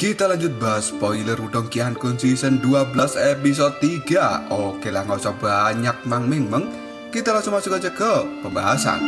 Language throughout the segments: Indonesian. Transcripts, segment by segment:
Kita lanjut bahas spoiler Udong Kian-kun Season 12 episode 3. Oke lah, nggak usah banyak meng. Kita langsung masuk aja ke pembahasan.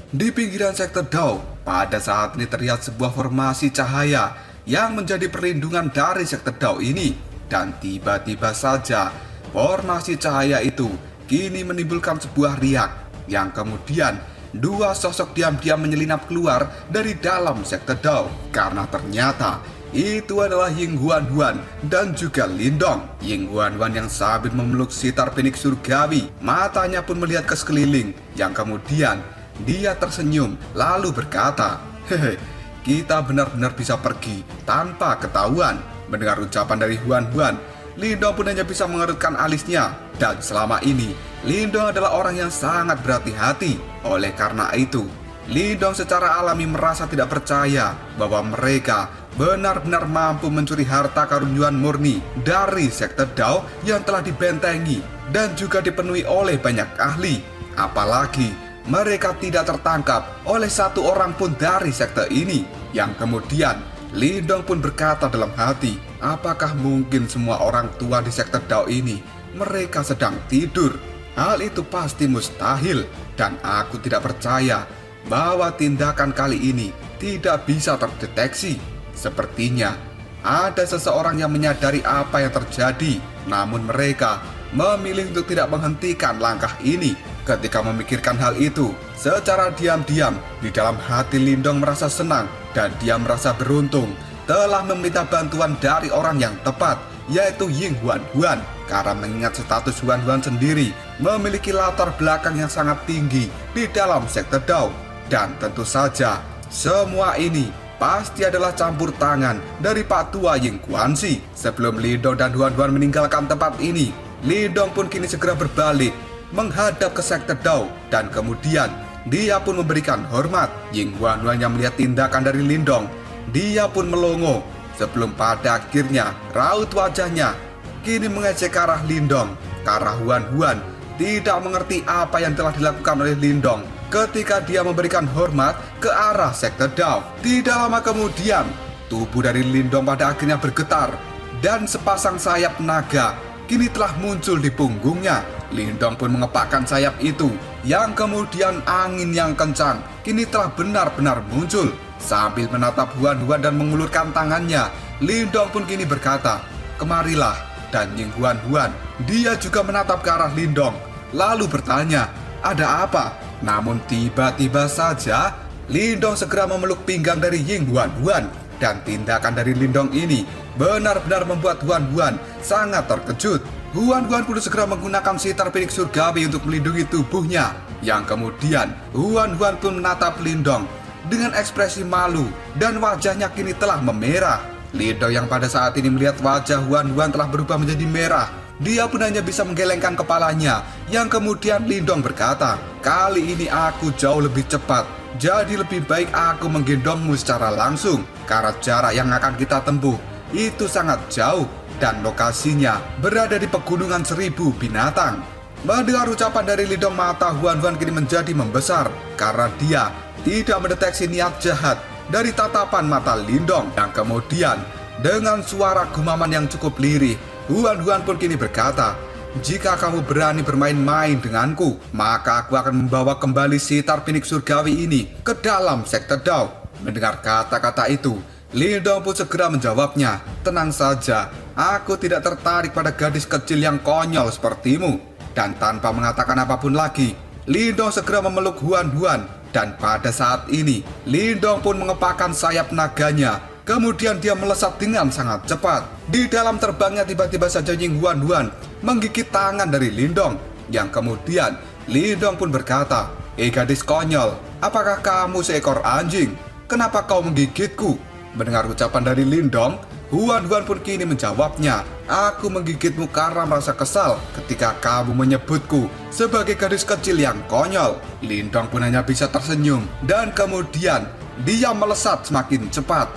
Di pinggiran sektor Dao, pada saat ini terlihat sebuah formasi cahaya yang menjadi perlindungan dari sektor Dao ini. Dan tiba-tiba saja, formasi cahaya itu kini menimbulkan sebuah riak yang kemudian dua sosok diam-diam menyelinap keluar dari dalam sektor Dao. Karena ternyata itu adalah Ying Huan dan juga Lindong. Ying Huan yang sambil memeluk sitar Phoenix surgawi, matanya pun melihat ke sekeliling, yang kemudian dia tersenyum lalu berkata, "Hehe, kita benar-benar bisa pergi tanpa ketahuan." Mendengar ucapan dari Huan, Lindong pun hanya bisa mengerutkan alisnya. Dan selama ini, Lindong adalah orang yang sangat berhati-hati. Oleh karena itu, Lindong secara alami merasa tidak percaya bahwa mereka benar-benar mampu mencuri harta karun Yuan murni dari sektor Dao yang telah dibentengi dan juga dipenuhi oleh banyak ahli. Apalagi mereka tidak tertangkap oleh satu orang pun dari sektor ini. Yang kemudian Lindong pun berkata dalam hati, apakah mungkin semua orang tua di sektor Dao ini mereka sedang tidur? Hal itu pasti mustahil, dan aku tidak percaya bahwa tindakan kali ini tidak bisa terdeteksi. Sepertinya ada seseorang yang menyadari apa yang terjadi, namun mereka memilih untuk tidak menghentikan langkah ini. Ketika memikirkan hal itu, secara diam-diam di dalam hati Lindong merasa senang dan dia merasa beruntung telah meminta bantuan dari orang yang tepat, yaitu Ying Huan. Karena mengingat status Huan sendiri memiliki latar belakang yang sangat tinggi di dalam sektor Dao. Dan tentu saja semua ini pasti adalah campur tangan dari Pak Tua Ying Guanxi. Sebelum Lindong dan Huan meninggalkan tempat ini, Lindong pun kini segera berbalik menghadap ke sektor Dao, dan kemudian dia pun memberikan hormat. Ying Huan yang melihat tindakan dari Lindong, dia pun melongo sebelum pada akhirnya raut wajahnya kini mengejek ke arah Lindong. Karena Huan tidak mengerti apa yang telah dilakukan oleh Lindong ketika dia memberikan hormat ke arah sektor Dao. Tidak lama kemudian, tubuh dari Lindong pada akhirnya bergetar dan sepasang sayap naga kini telah muncul di punggungnya. Lindong pun mengepakkan sayap itu, yang kemudian angin yang kencang kini telah benar-benar muncul. Sambil menatap Huan dan mengulurkan tangannya, Lindong pun kini berkata, "Kemarilah." Dan Ying Huan, dia juga menatap ke arah Lindong, lalu bertanya, "Ada apa?" Namun tiba-tiba saja Lindong segera memeluk pinggang dari Ying Huan. Dan tindakan dari Lindong ini benar-benar membuat Huan sangat terkejut. Huan pun segera menggunakan sitar Phoenix surgawi untuk melindungi tubuhnya. Yang kemudian Huan pun menatap Lindong dengan ekspresi malu dan wajahnya kini telah memerah. Lindong yang pada saat ini melihat wajah Huan telah berubah menjadi merah, dia pun hanya bisa menggelengkan kepalanya. Yang kemudian Lindong berkata, "Kali ini aku jauh lebih cepat, jadi lebih baik aku menggendongmu secara langsung. Karena jarak yang akan kita tempuh itu sangat jauh dan lokasinya berada di pegunungan 1000 binatang." Mendengar ucapan dari Lindong, mata Huan kini menjadi membesar karena dia tidak mendeteksi niat jahat dari tatapan mata Lindong. Yang kemudian dengan suara gumaman yang cukup lirih, Huan pun kini berkata, "Jika kamu berani bermain-main denganku, maka aku akan membawa kembali sitar Phoenix surgawi ini ke dalam sektor Dao." Mendengar kata-kata itu, Lindong pun segera menjawabnya, "Tenang saja, aku tidak tertarik pada gadis kecil yang konyol sepertimu." Dan tanpa mengatakan apapun lagi, Lindong segera memeluk Huan. Dan pada saat ini, Lindong pun mengepakkan sayap naganya. Kemudian dia melesat dengan sangat cepat. Di dalam terbangnya tiba-tiba saja Ying Huan menggigit tangan dari Lindong. Yang kemudian Lindong pun berkata, gadis konyol, apakah kamu seekor anjing? Kenapa kau menggigitku?" Mendengar ucapan dari Lindong, Huan pun kini menjawabnya, "Aku menggigitmu karena merasa kesal ketika kamu menyebutku sebagai gadis kecil yang konyol." Lindong pun hanya bisa tersenyum, dan kemudian dia melesat semakin cepat.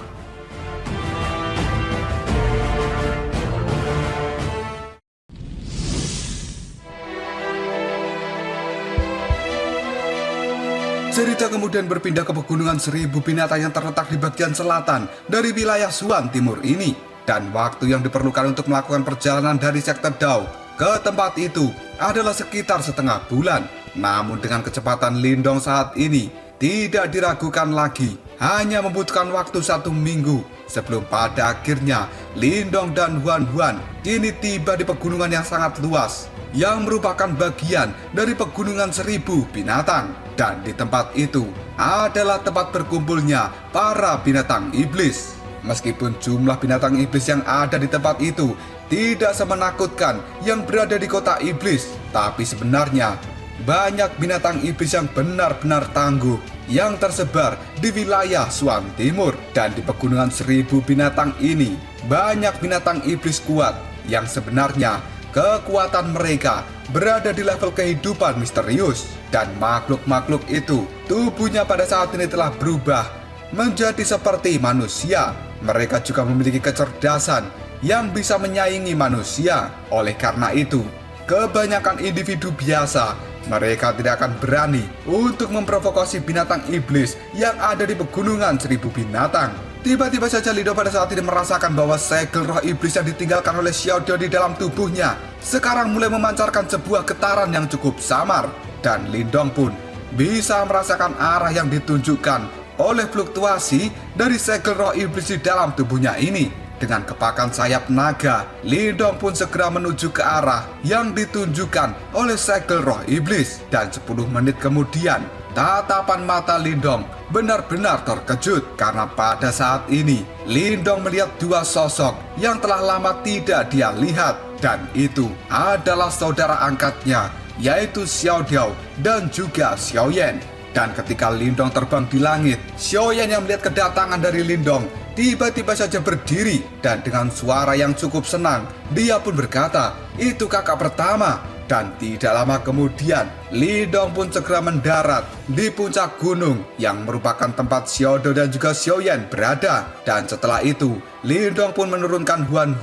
Cerita kemudian berpindah ke pegunungan 1000 binatang yang terletak di bagian selatan dari wilayah Xuan Timur ini. Dan waktu yang diperlukan untuk melakukan perjalanan dari sektor Dao ke tempat itu adalah sekitar setengah bulan. Namun dengan kecepatan Lindong saat ini tidak diragukan lagi, hanya membutuhkan waktu 1 minggu sebelum pada akhirnya Lindong dan Huan kini tiba di pegunungan yang sangat luas yang merupakan bagian dari pegunungan 1000 binatang. Dan di tempat itu adalah tempat berkumpulnya para binatang iblis. Meskipun jumlah binatang iblis yang ada di tempat itu tidak semenakutkan yang berada di kota iblis, tapi sebenarnya banyak binatang iblis yang benar-benar tangguh yang tersebar di wilayah Xuan Timur. Dan di pegunungan 1000 binatang ini banyak binatang iblis kuat yang sebenarnya kekuatan mereka berada di level kehidupan misterius. Dan makhluk-makhluk itu tubuhnya pada saat ini telah berubah menjadi seperti manusia. Mereka juga memiliki kecerdasan yang bisa menyaingi manusia. Oleh karena itu, kebanyakan individu biasa mereka tidak akan berani untuk memprovokasi binatang iblis yang ada di pegunungan 1000 binatang. Tiba-tiba saja Lindong pada saat ini merasakan bahwa segel roh iblis yang ditinggalkan oleh Xiaodio di dalam tubuhnya sekarang mulai memancarkan sebuah getaran yang cukup samar. Dan Lindong pun bisa merasakan arah yang ditunjukkan oleh fluktuasi dari segel roh iblis di dalam tubuhnya ini. Dengan kepakan sayap naga, Lindong pun segera menuju ke arah yang ditunjukkan oleh segel roh iblis. Dan 10 menit kemudian, tatapan mata Lindong benar-benar terkejut karena pada saat ini Lindong melihat 2 sosok yang telah lama tidak dia lihat. Dan itu adalah saudara angkatnya, yaitu Xiaodiao dan juga Xiaoyan. Dan ketika Lindong terbang di langit, Xiaoyan yang melihat kedatangan dari Lindong tiba-tiba saja berdiri dan dengan suara yang cukup senang dia pun berkata, "Itu kakak pertama." Dan tidak lama kemudian Lindong pun segera mendarat di puncak gunung yang merupakan tempat Xiaodio dan juga Xiaoyan berada. Dan setelah itu Lindong pun menurunkan Huan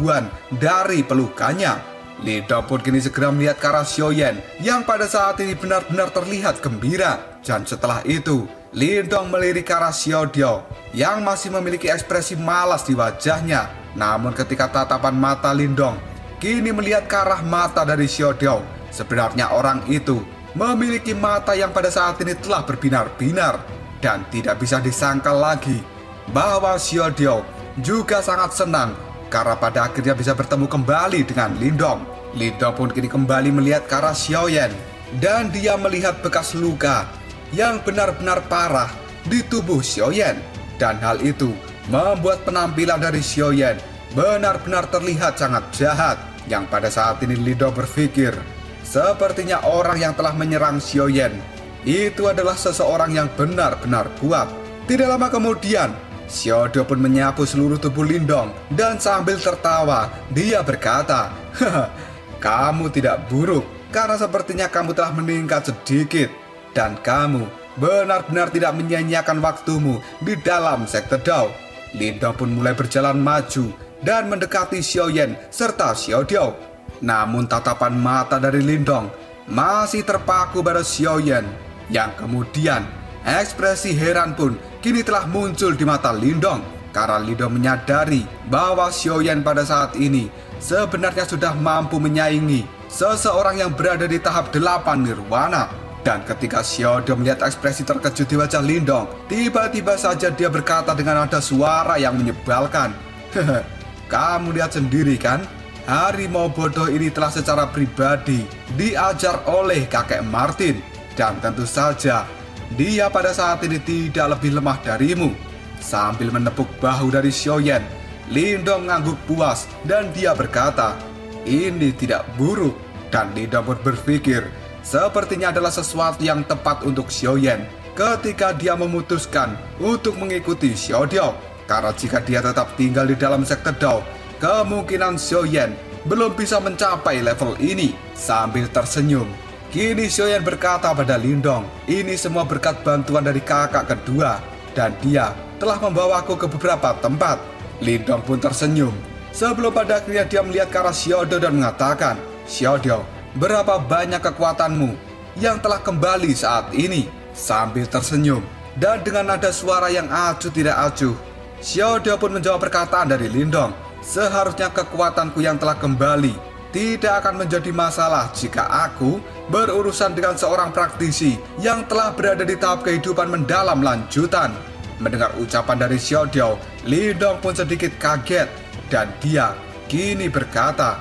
dari pelukannya. Lindong pun kini segera melihat ke arah Xiaoyan yang pada saat ini benar-benar terlihat gembira. Dan setelah itu Lindong melirik ke arah Xiaodio yang masih memiliki ekspresi malas di wajahnya. Namun ketika tatapan mata Lindong kini melihat ke arah mata dari Xiaodio, sebenarnya orang itu memiliki mata yang pada saat ini telah berbinar-binar. Dan tidak bisa disangkal lagi bahwa Xiaodio juga sangat senang karena pada akhirnya bisa bertemu kembali dengan Lindong. Lindong pun kini kembali melihat ke arah Xiaoyan dan dia melihat bekas luka yang benar-benar parah di tubuh Xiaoyan. Dan hal itu membuat penampilan dari Xiaoyan benar-benar terlihat sangat jahat. Yang pada saat ini Lindong berpikir, sepertinya orang yang telah menyerang Xiaoyan itu adalah seseorang yang benar-benar kuat. Tidak lama kemudian, Xiaodio pun menyapu seluruh tubuh Lindong dan sambil tertawa, dia berkata, "Haha, kamu tidak buruk karena sepertinya kamu telah meningkat sedikit. Dan kamu benar-benar tidak menyia-nyiakan waktumu di dalam sektor Dao." Lindong pun mulai berjalan maju dan mendekati Xiaoyan serta Xiaodio. Namun tatapan mata dari Lindong masih terpaku pada Xiaoyan, yang kemudian ekspresi heran pun kini telah muncul di mata Lindong karena Lindong menyadari bahwa Xiaoyan pada saat ini sebenarnya sudah mampu menyaingi seseorang yang berada di tahap 8 nirwana. Dan ketika Xiaodio melihat ekspresi terkejut di wajah Lindong, tiba-tiba saja dia berkata dengan nada suara yang menyebalkan, "Hehe, kamu lihat sendiri kan? Harimau bodoh ini telah secara pribadi diajar oleh kakek Martin. Dan tentu saja dia pada saat ini tidak lebih lemah darimu." Sambil menepuk bahu dari Xiaoyan, Lindong mengangguk puas dan dia berkata, "Ini tidak buruk." Dan Lindong pun berpikir sepertinya adalah sesuatu yang tepat untuk Xiaoyan ketika dia memutuskan untuk mengikuti Xiaodio. Karena jika dia tetap tinggal di dalam sektor Dao, kemungkinan Xiaoyan belum bisa mencapai level ini. Sambil tersenyum, kini Xiaoyan berkata pada Lindong, "Ini semua berkat bantuan dari kakak kedua, dan dia telah membawaku ke beberapa tempat." Lindong pun tersenyum sebelum pada akhirnya dia melihat ke arah Xiaodio dan mengatakan, "Xiaodio, berapa banyak kekuatanmu yang telah kembali saat ini?" Sambil tersenyum dan dengan nada suara yang acuh tidak acuh, Xiao Diao pun menjawab perkataan dari Lindong. Seharusnya kekuatanku yang telah kembali tidak akan menjadi masalah jika aku berurusan dengan seorang praktisi yang telah berada di tahap kehidupan mendalam lanjutan. Mendengar ucapan dari Xiao Diao, Lindong pun sedikit kaget dan dia kini berkata,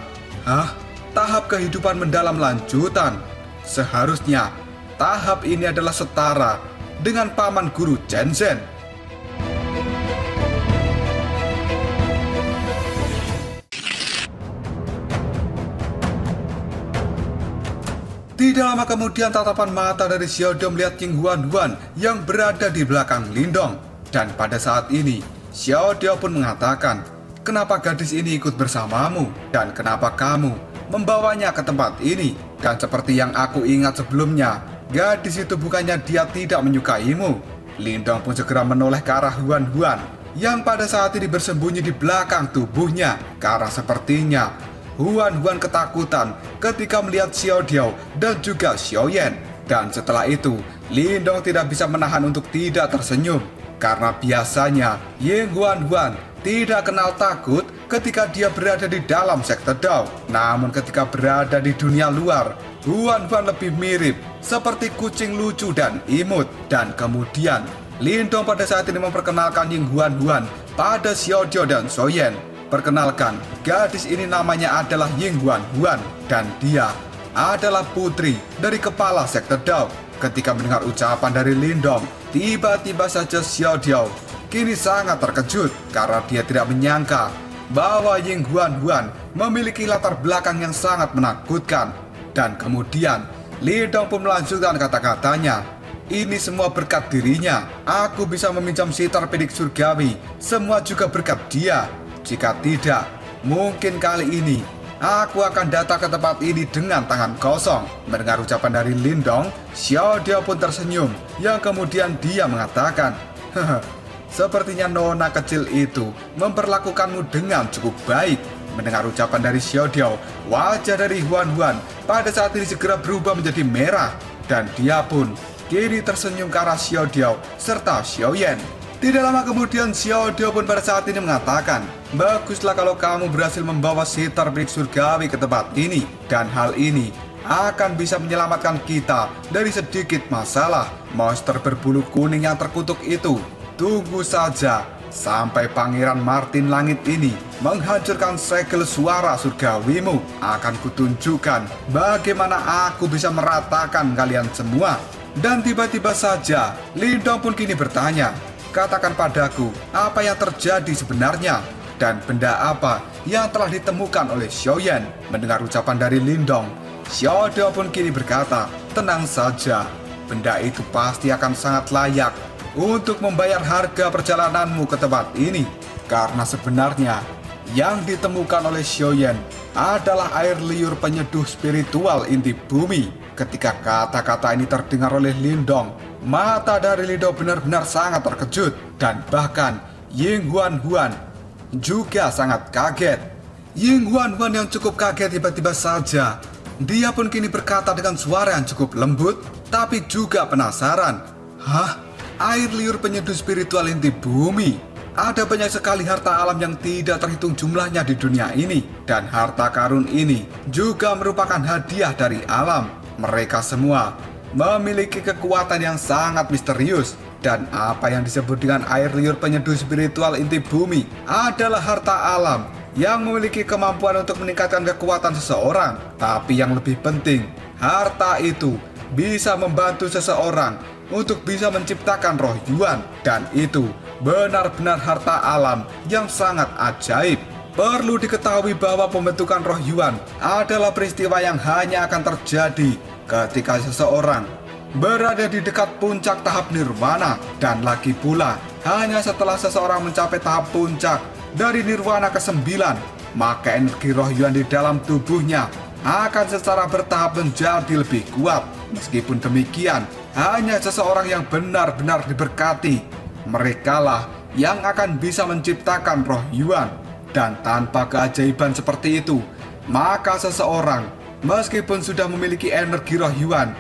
"Hah? Tahap kehidupan mendalam lanjutan? Seharusnya tahap ini adalah setara dengan paman guru Chen Zhen." Tidak lama kemudian tatapan mata dari Xiao Diao melihat Ying Huan yang berada di belakang Lindong. Dan pada saat ini, Xiao Diao pun mengatakan, "Kenapa gadis ini ikut bersamamu? Dan kenapa kamu membawanya ke tempat ini?" Dan seperti yang aku ingat sebelumnya, gadis itu bukannya dia tidak menyukaimu. Lindong pun segera menoleh ke arah Huan yang pada saat ini bersembunyi di belakang tubuhnya, karena sepertinya Huan ketakutan ketika melihat Xiao Diao dan juga Xiaoyan. Dan setelah itu, Lindong tidak bisa menahan untuk tidak tersenyum. Karena biasanya Ying Huan tidak kenal takut ketika dia berada di dalam sekte Dao. Namun ketika berada di dunia luar, Huan lebih mirip seperti kucing lucu dan imut. Dan kemudian Lindong pada saat ini memperkenalkan Ying Huan pada Xiao Diao dan Xiaoyan. Perkenalkan, gadis ini namanya adalah Ying Huan dan dia adalah putri dari kepala sekte Dao. Ketika mendengar ucapan dari Lindong, tiba-tiba saja Xiao Diao kini sangat terkejut karena dia tidak menyangka bahwa Ying Huan memiliki latar belakang yang sangat menakutkan. Dan kemudian Lindong pun melanjutkan kata-katanya, "Ini semua berkat dirinya. Aku bisa meminjam sitar pedik surgawi. Semua juga berkat dia. Jika tidak, mungkin kali ini aku akan datang ke tempat ini dengan tangan kosong." Mendengar ucapan dari Lindong, Xiao Diao pun tersenyum, yang kemudian dia mengatakan, "Hehe, sepertinya nona kecil itu memperlakukanmu dengan cukup baik." Mendengar ucapan dari Xiao Diao, wajah dari Huan pada saat ini segera berubah menjadi merah, dan dia pun kini tersenyum ke arah Xiao Diao serta Xiaoyan. Tidak lama kemudian Xiao Diao pun pada saat ini mengatakan, "Baguslah kalau kamu berhasil membawa sitar pedik surgawi ke tempat ini. Dan hal ini akan bisa menyelamatkan kita dari sedikit masalah. Monster berbulu kuning yang terkutuk itu, tunggu saja sampai Pangeran Martin Langit ini menghancurkan segel suara surgawimu. Akan kutunjukkan bagaimana aku bisa meratakan kalian semua." Dan tiba-tiba saja Lindong pun kini bertanya, "Katakan padaku, apa yang terjadi sebenarnya? Dan benda apa yang telah ditemukan oleh Xiaoyan?" Mendengar ucapan dari Lindong, Xiao Diao pun kini berkata, "Tenang saja, benda itu pasti akan sangat layak untuk membayar harga perjalananmu ke tempat ini. Karena sebenarnya yang ditemukan oleh Xiaoyan adalah air liur penyeduh spiritual inti bumi." Ketika kata-kata ini terdengar oleh Lindong, mata dari Lindong benar-benar sangat terkejut. Dan bahkan Ying Huan juga sangat kaget. Ying Huan yang cukup kaget tiba-tiba saja, dia pun kini berkata dengan suara yang cukup lembut, tapi juga penasaran. "Hah? Air liur penyeduh spiritual inti bumi? Ada banyak sekali harta alam yang tidak terhitung jumlahnya di dunia ini. Dan harta karun ini juga merupakan hadiah dari alam. Mereka semua memiliki kekuatan yang sangat misterius. Dan apa yang disebut dengan air liur penyeduh spiritual inti bumi adalah harta alam yang memiliki kemampuan untuk meningkatkan kekuatan seseorang. Tapi yang lebih penting, harta itu bisa membantu seseorang untuk bisa menciptakan roh Yuan. Dan itu benar-benar harta alam yang sangat ajaib. Perlu diketahui bahwa pembentukan roh Yuan adalah peristiwa yang hanya akan terjadi ketika seseorang berada di dekat puncak tahap nirwana. Dan lagi pula, hanya setelah seseorang mencapai tahap puncak dari nirwana ke-9, maka energi roh Yuan di dalam tubuhnya akan secara bertahap menjadi lebih kuat. Meskipun demikian, hanya seseorang yang benar-benar diberkati, merekalah yang akan bisa menciptakan roh Yuan. Dan tanpa keajaiban seperti itu, maka seseorang meskipun sudah memiliki energi roh Yuan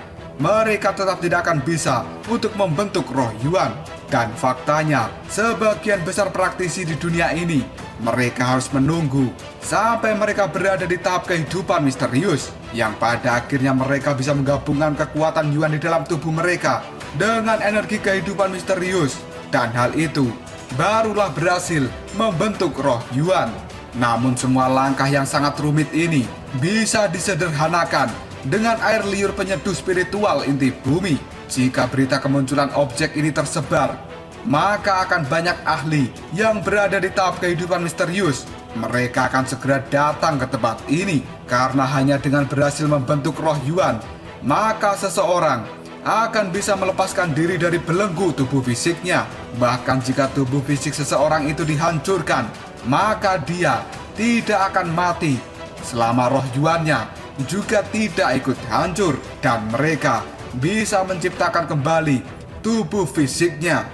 mereka tetap tidak akan bisa untuk membentuk roh Yuan. Dan faktanya, sebagian besar praktisi di dunia ini, mereka harus menunggu sampai mereka berada di tahap kehidupan misterius, yang pada akhirnya mereka bisa menggabungkan kekuatan Yuan di dalam tubuh mereka dengan energi kehidupan misterius. Dan hal itu barulah berhasil membentuk roh Yuan. Namun semua langkah yang sangat rumit ini bisa disederhanakan dengan air liur penyeduh spiritual inti bumi. Jika berita kemunculan objek ini tersebar, maka akan banyak ahli yang berada di tahap kehidupan misterius. Mereka akan segera datang ke tempat ini, karena hanya dengan berhasil membentuk roh Yuan, maka seseorang akan bisa melepaskan diri dari belenggu tubuh fisiknya. Bahkan jika tubuh fisik seseorang itu dihancurkan, maka dia tidak akan mati selama roh Yuannya juga tidak ikut hancur, dan mereka bisa menciptakan kembali tubuh fisiknya.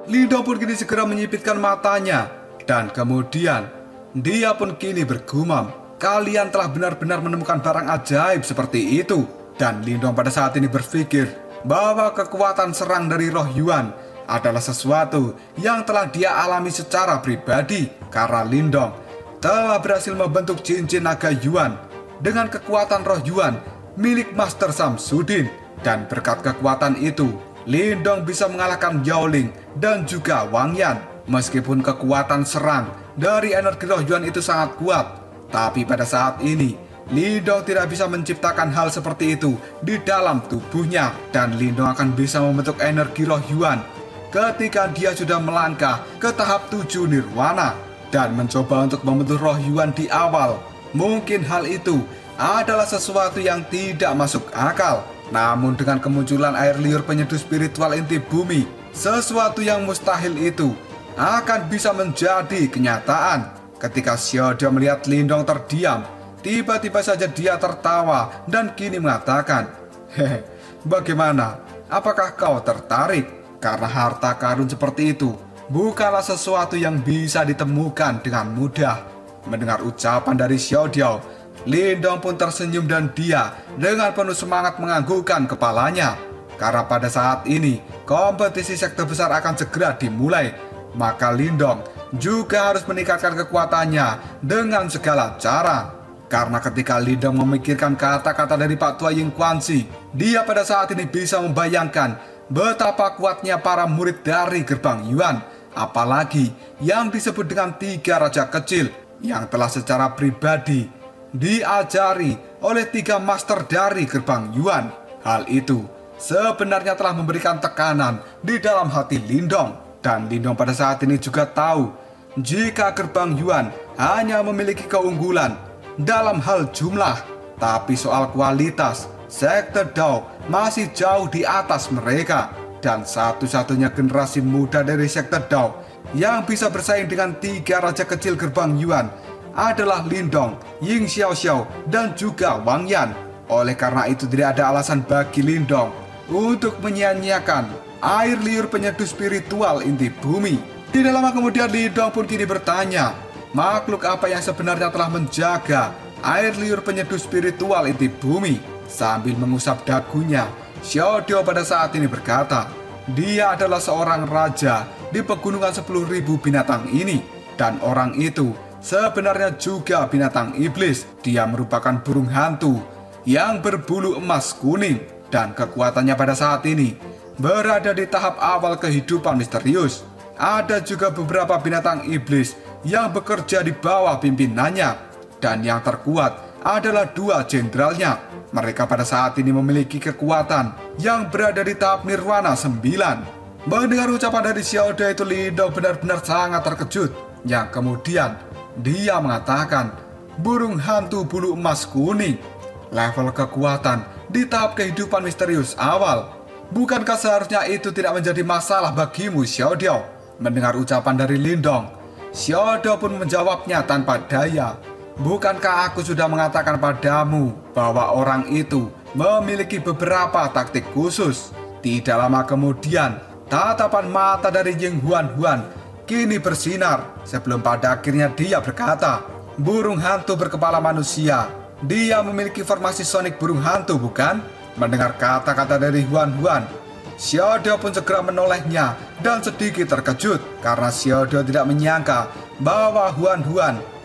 Lindong pun kini segera menyipitkan matanya, dan kemudian dia pun kini bergumam, kalian telah benar-benar menemukan barang ajaib seperti itu. Dan Lindong pada saat ini berpikir bahwa kekuatan serang dari roh Yuan adalah sesuatu yang telah dia alami secara pribadi, karena Lindong telah berhasil membentuk cincin naga Yuan dengan kekuatan roh Yuan milik Master Samsudin. Dan berkat kekuatan itu, Lindong bisa mengalahkan Yaoling dan juga Wang Yan. Meskipun kekuatan serang dari energi roh Yuan itu sangat kuat, tapi pada saat ini Lindong tidak bisa menciptakan hal seperti itu di dalam tubuhnya. Dan Lindong akan bisa membentuk energi roh Yuan ketika dia sudah melangkah ke tahap 7 Nirwana. Dan mencoba untuk membentuk roh Yuan di awal, mungkin hal itu adalah sesuatu yang tidak masuk akal. Namun dengan kemunculan air liur penyeduh spiritual inti bumi, sesuatu yang mustahil itu akan bisa menjadi kenyataan. Ketika Xiaodio melihat Lindong terdiam, tiba-tiba saja dia tertawa dan kini mengatakan, "Hehe, bagaimana? Apakah kau tertarik? Karena harta karun seperti itu bukanlah sesuatu yang bisa ditemukan dengan mudah." Mendengar ucapan dari Xiaodio, Lindong pun tersenyum dan dia dengan penuh semangat menganggukkan kepalanya. Karena pada saat ini kompetisi sekte besar akan segera dimulai, maka Lindong juga harus meningkatkan kekuatannya dengan segala cara. Karena ketika Lindong memikirkan kata-kata dari Pak Tua Ying Kuansi, dia pada saat ini bisa membayangkan betapa kuatnya para murid dari gerbang Yuan, apalagi yang disebut dengan 3 raja kecil yang telah secara pribadi diajari oleh 3 master dari gerbang Yuan. Hal itu sebenarnya telah memberikan tekanan di dalam hati Lindong. Dan Lindong pada saat ini juga tahu jika gerbang Yuan hanya memiliki keunggulan dalam hal jumlah, tapi soal kualitas, sekte Dao masih jauh di atas mereka. Dan satu-satunya generasi muda dari sekte Dao yang bisa bersaing dengan 3 raja kecil gerbang Yuan adalah Lindong, Ying Xiaoxiao, dan juga Wang Yan. Oleh karena itu tidak ada alasan bagi Lindong untuk menyia-nyiakan air liur penyeduh spiritual inti bumi. Tidak lama kemudian Lindong pun kini bertanya, makhluk apa yang sebenarnya telah menjaga air liur penyeduh spiritual inti bumi? Sambil mengusap dagunya, Xiaodio pada saat ini berkata, dia adalah seorang raja di pegunungan 10.000 binatang ini. Dan orang itu sebenarnya juga binatang iblis. Dia merupakan burung hantu yang berbulu emas kuning. Dan kekuatannya pada saat ini berada di tahap awal kehidupan misterius. Ada juga beberapa binatang iblis yang bekerja di bawah pimpinannya. Dan yang terkuat adalah 2 jenderalnya. Mereka pada saat ini memiliki kekuatan yang berada di tahap Nirwana 9. Mendengar ucapan dari Xiaodio itu, Lindong benar-benar sangat terkejut. Yang kemudian dia mengatakan, burung hantu bulu emas kuning, level kekuatan di tahap kehidupan misterius awal. Bukankah seharusnya itu tidak menjadi masalah bagimu, Xiaodio? Mendengar ucapan dari Lindong, Xiaodio pun menjawabnya tanpa daya. Bukankah aku sudah mengatakan padamu bahwa orang itu memiliki beberapa taktik khusus? Tidak lama kemudian, tatapan mata dari Ying Huan kini bersinar sebelum pada akhirnya dia berkata, "Burung hantu berkepala manusia, dia memiliki formasi sonik burung hantu, bukan?" Mendengar kata-kata dari Huan, Xiaodio pun segera menolehnya dan sedikit terkejut karena Xiaodio tidak menyangka bahwa Huan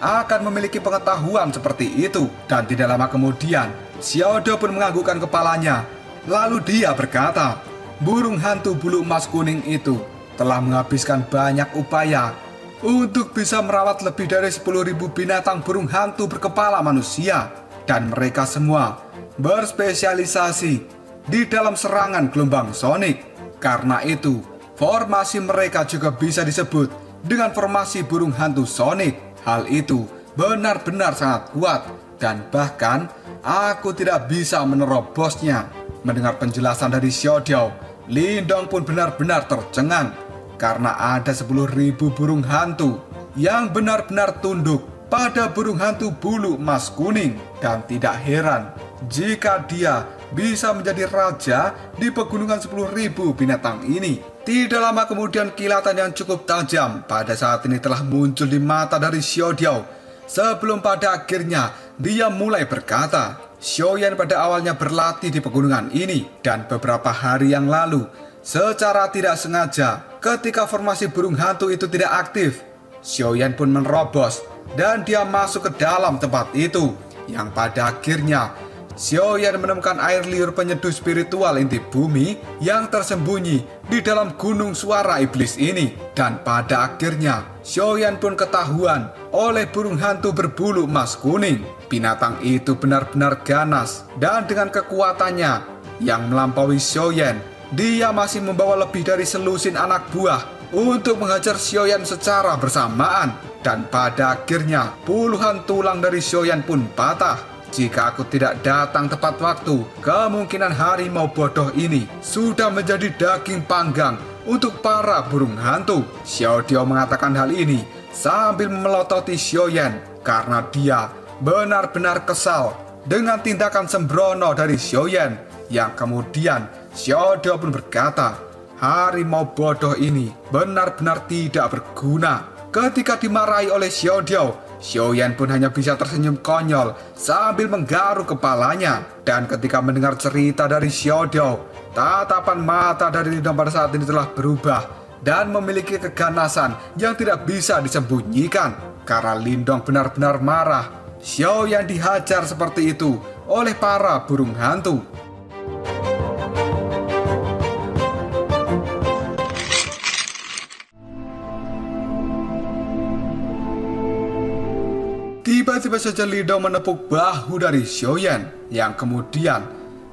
akan memiliki pengetahuan seperti itu. Dan tidak lama kemudian, Xiaodio pun menganggukkan kepalanya. Lalu dia berkata, burung hantu bulu emas kuning itu telah menghabiskan banyak upaya untuk bisa merawat lebih dari 10.000 binatang burung hantu berkepala manusia. Dan mereka semua berspesialisasi di dalam serangan gelombang sonik. Karena itu, formasi mereka juga bisa disebut dengan formasi burung hantu sonik. Hal itu benar-benar sangat kuat dan bahkan aku tidak bisa menerobosnya. Mendengar penjelasan dari Xiaodio, Lindong pun benar-benar tercengang karena ada 10.000 burung hantu yang benar-benar tunduk pada burung hantu bulu emas kuning. Dan tidak heran jika dia bisa menjadi raja di pegunungan 10.000 binatang ini. Tidak lama kemudian kilatan yang cukup tajam pada saat ini telah muncul di mata dari Xiaodio. Sebelum pada akhirnya dia mulai berkata, Xiaoyan pada awalnya berlatih di pegunungan ini dan beberapa hari yang lalu secara tidak sengaja ketika formasi burung hantu itu tidak aktif, Xiaoyan pun menerobos dan dia masuk ke dalam tempat itu yang pada akhirnya Xiaoyan menemukan air liur penyeduh spiritual inti bumi yang tersembunyi di dalam gunung suara iblis ini. Dan pada akhirnya Xiaoyan pun ketahuan oleh burung hantu berbulu emas kuning. Binatang itu benar-benar ganas dan dengan kekuatannya yang melampaui Xiaoyan, dia masih membawa lebih dari selusin anak buah untuk menghajar Xiaoyan secara bersamaan. Dan pada akhirnya puluhan tulang dari Xiaoyan pun patah. Jika aku tidak datang tepat waktu, kemungkinan harimau bodoh ini sudah menjadi daging panggang untuk para burung hantu. Xiaodio mengatakan hal ini sambil memelototi Xiaoyan karena dia benar-benar kesal dengan tindakan sembrono dari Xiaoyan. Yang kemudian Xiaodio pun berkata, harimau bodoh ini benar-benar tidak berguna. Ketika dimarahi oleh Xiaodio, Xiaoyan pun hanya bisa tersenyum konyol sambil menggaruk kepalanya. Dan ketika mendengar cerita dari Xiaodio, tatapan mata dari Lindong pada saat ini telah berubah dan memiliki keganasan yang tidak bisa disembunyikan. Karena Lindong benar-benar marah, Xiaoyan dihajar seperti itu oleh para burung hantu. Tiba-tiba saja Lindong menepuk bahu dari Xiaoyan, yang kemudian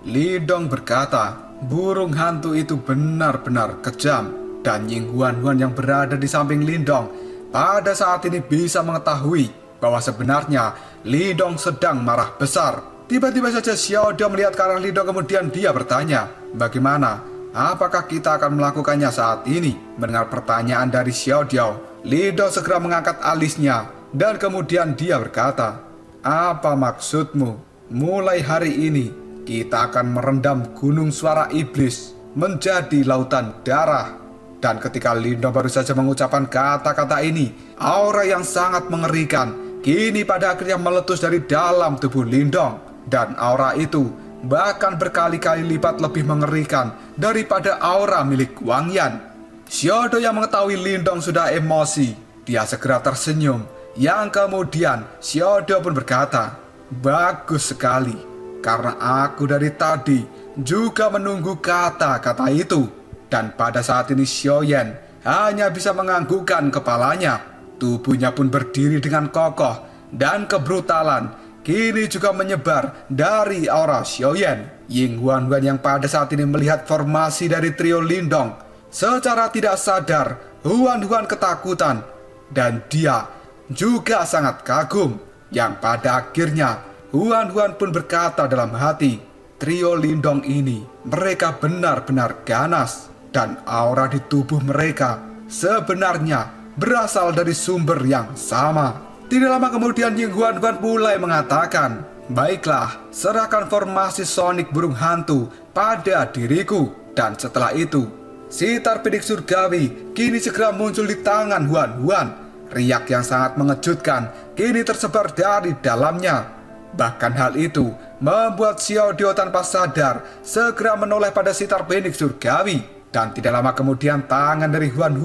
Lindong berkata, burung hantu itu benar-benar kejam. Dan Ying Huan yang berada di samping Lindong pada saat ini bisa mengetahui bahwa sebenarnya Lindong sedang marah besar. Tiba-tiba saja Xiaodio melihat ke arah Lindong, kemudian dia bertanya, bagaimana? Apakah kita akan melakukannya saat ini? Mendengar pertanyaan dari Xiaodio, Lindong segera mengangkat alisnya. Dan kemudian dia berkata, apa maksudmu? Mulai hari ini kita akan merendam gunung suara iblis menjadi lautan darah. Dan ketika Lindong baru saja mengucapkan kata-kata ini, aura yang sangat mengerikan kini pada akhirnya meletus dari dalam tubuh Lindong. Dan aura itu bahkan berkali-kali lipat lebih mengerikan daripada aura milik Wang Yan. Xiaodo yang mengetahui Lindong sudah emosi, dia segera tersenyum. Yang kemudian Xiaodio pun berkata, bagus sekali, karena aku dari tadi juga menunggu kata-kata itu. Dan pada saat ini Xiaoyan hanya bisa menganggukkan kepalanya. Tubuhnya pun berdiri dengan kokoh dan kebrutalan kini juga menyebar dari aura Xiaoyan. Ying Huan yang pada saat ini melihat formasi dari trio Lindong, secara tidak sadar Huan ketakutan dan dia juga sangat kagum. Yang pada akhirnya Huan pun berkata dalam hati, trio Lindong ini mereka benar-benar ganas. Dan aura di tubuh mereka sebenarnya berasal dari sumber yang sama. Tidak lama kemudian Ying Huan mulai mengatakan, baiklah, serahkan formasi sonik burung hantu pada diriku. Dan setelah itu sitar bidik surgawi kini segera muncul di tangan Huan. Riak yang sangat mengejutkan kini tersebar dari dalamnya. Bahkan hal itu membuat Xiao Diao tanpa sadar segera menoleh pada sitar bidik surgawi. Dan tidak lama kemudian tangan dari Huan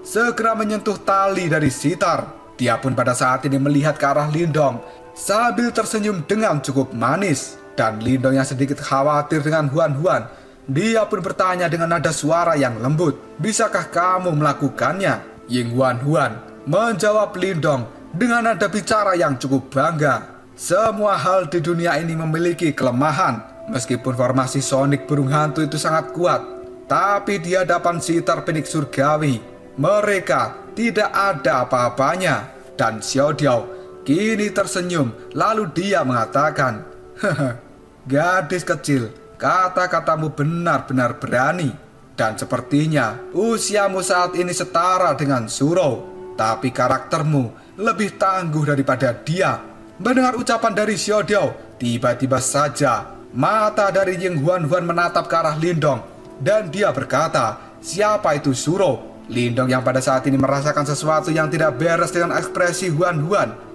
segera menyentuh tali dari sitar. Dia pun pada saat ini melihat ke arah Lindong sambil tersenyum dengan cukup manis. Dan Lindong yang sedikit khawatir dengan Huan, dia pun bertanya dengan nada suara yang lembut, "Bisakah kamu melakukannya?" Ying Huan menjawab Lindong dengan nada bicara yang cukup bangga. Semua hal di dunia ini memiliki kelemahan. Meskipun formasi Sonic burung hantu itu sangat kuat, tapi di hadapan sitar bidik surgawi, mereka tidak ada apa-apanya. Dan Xiao Diao kini tersenyum, lalu dia mengatakan, "Hehe, gadis kecil, kata-katamu benar-benar berani. Dan sepertinya usiamu saat ini setara dengan Shuro, tapi karaktermu lebih tangguh daripada dia." Mendengar ucapan dari Xiao Diao, tiba-tiba saja mata dari Ying Huan menatap ke arah Lindong dan dia berkata, "Siapa itu Shuro?" Lindong yang pada saat ini merasakan sesuatu yang tidak beres dengan ekspresi Huan,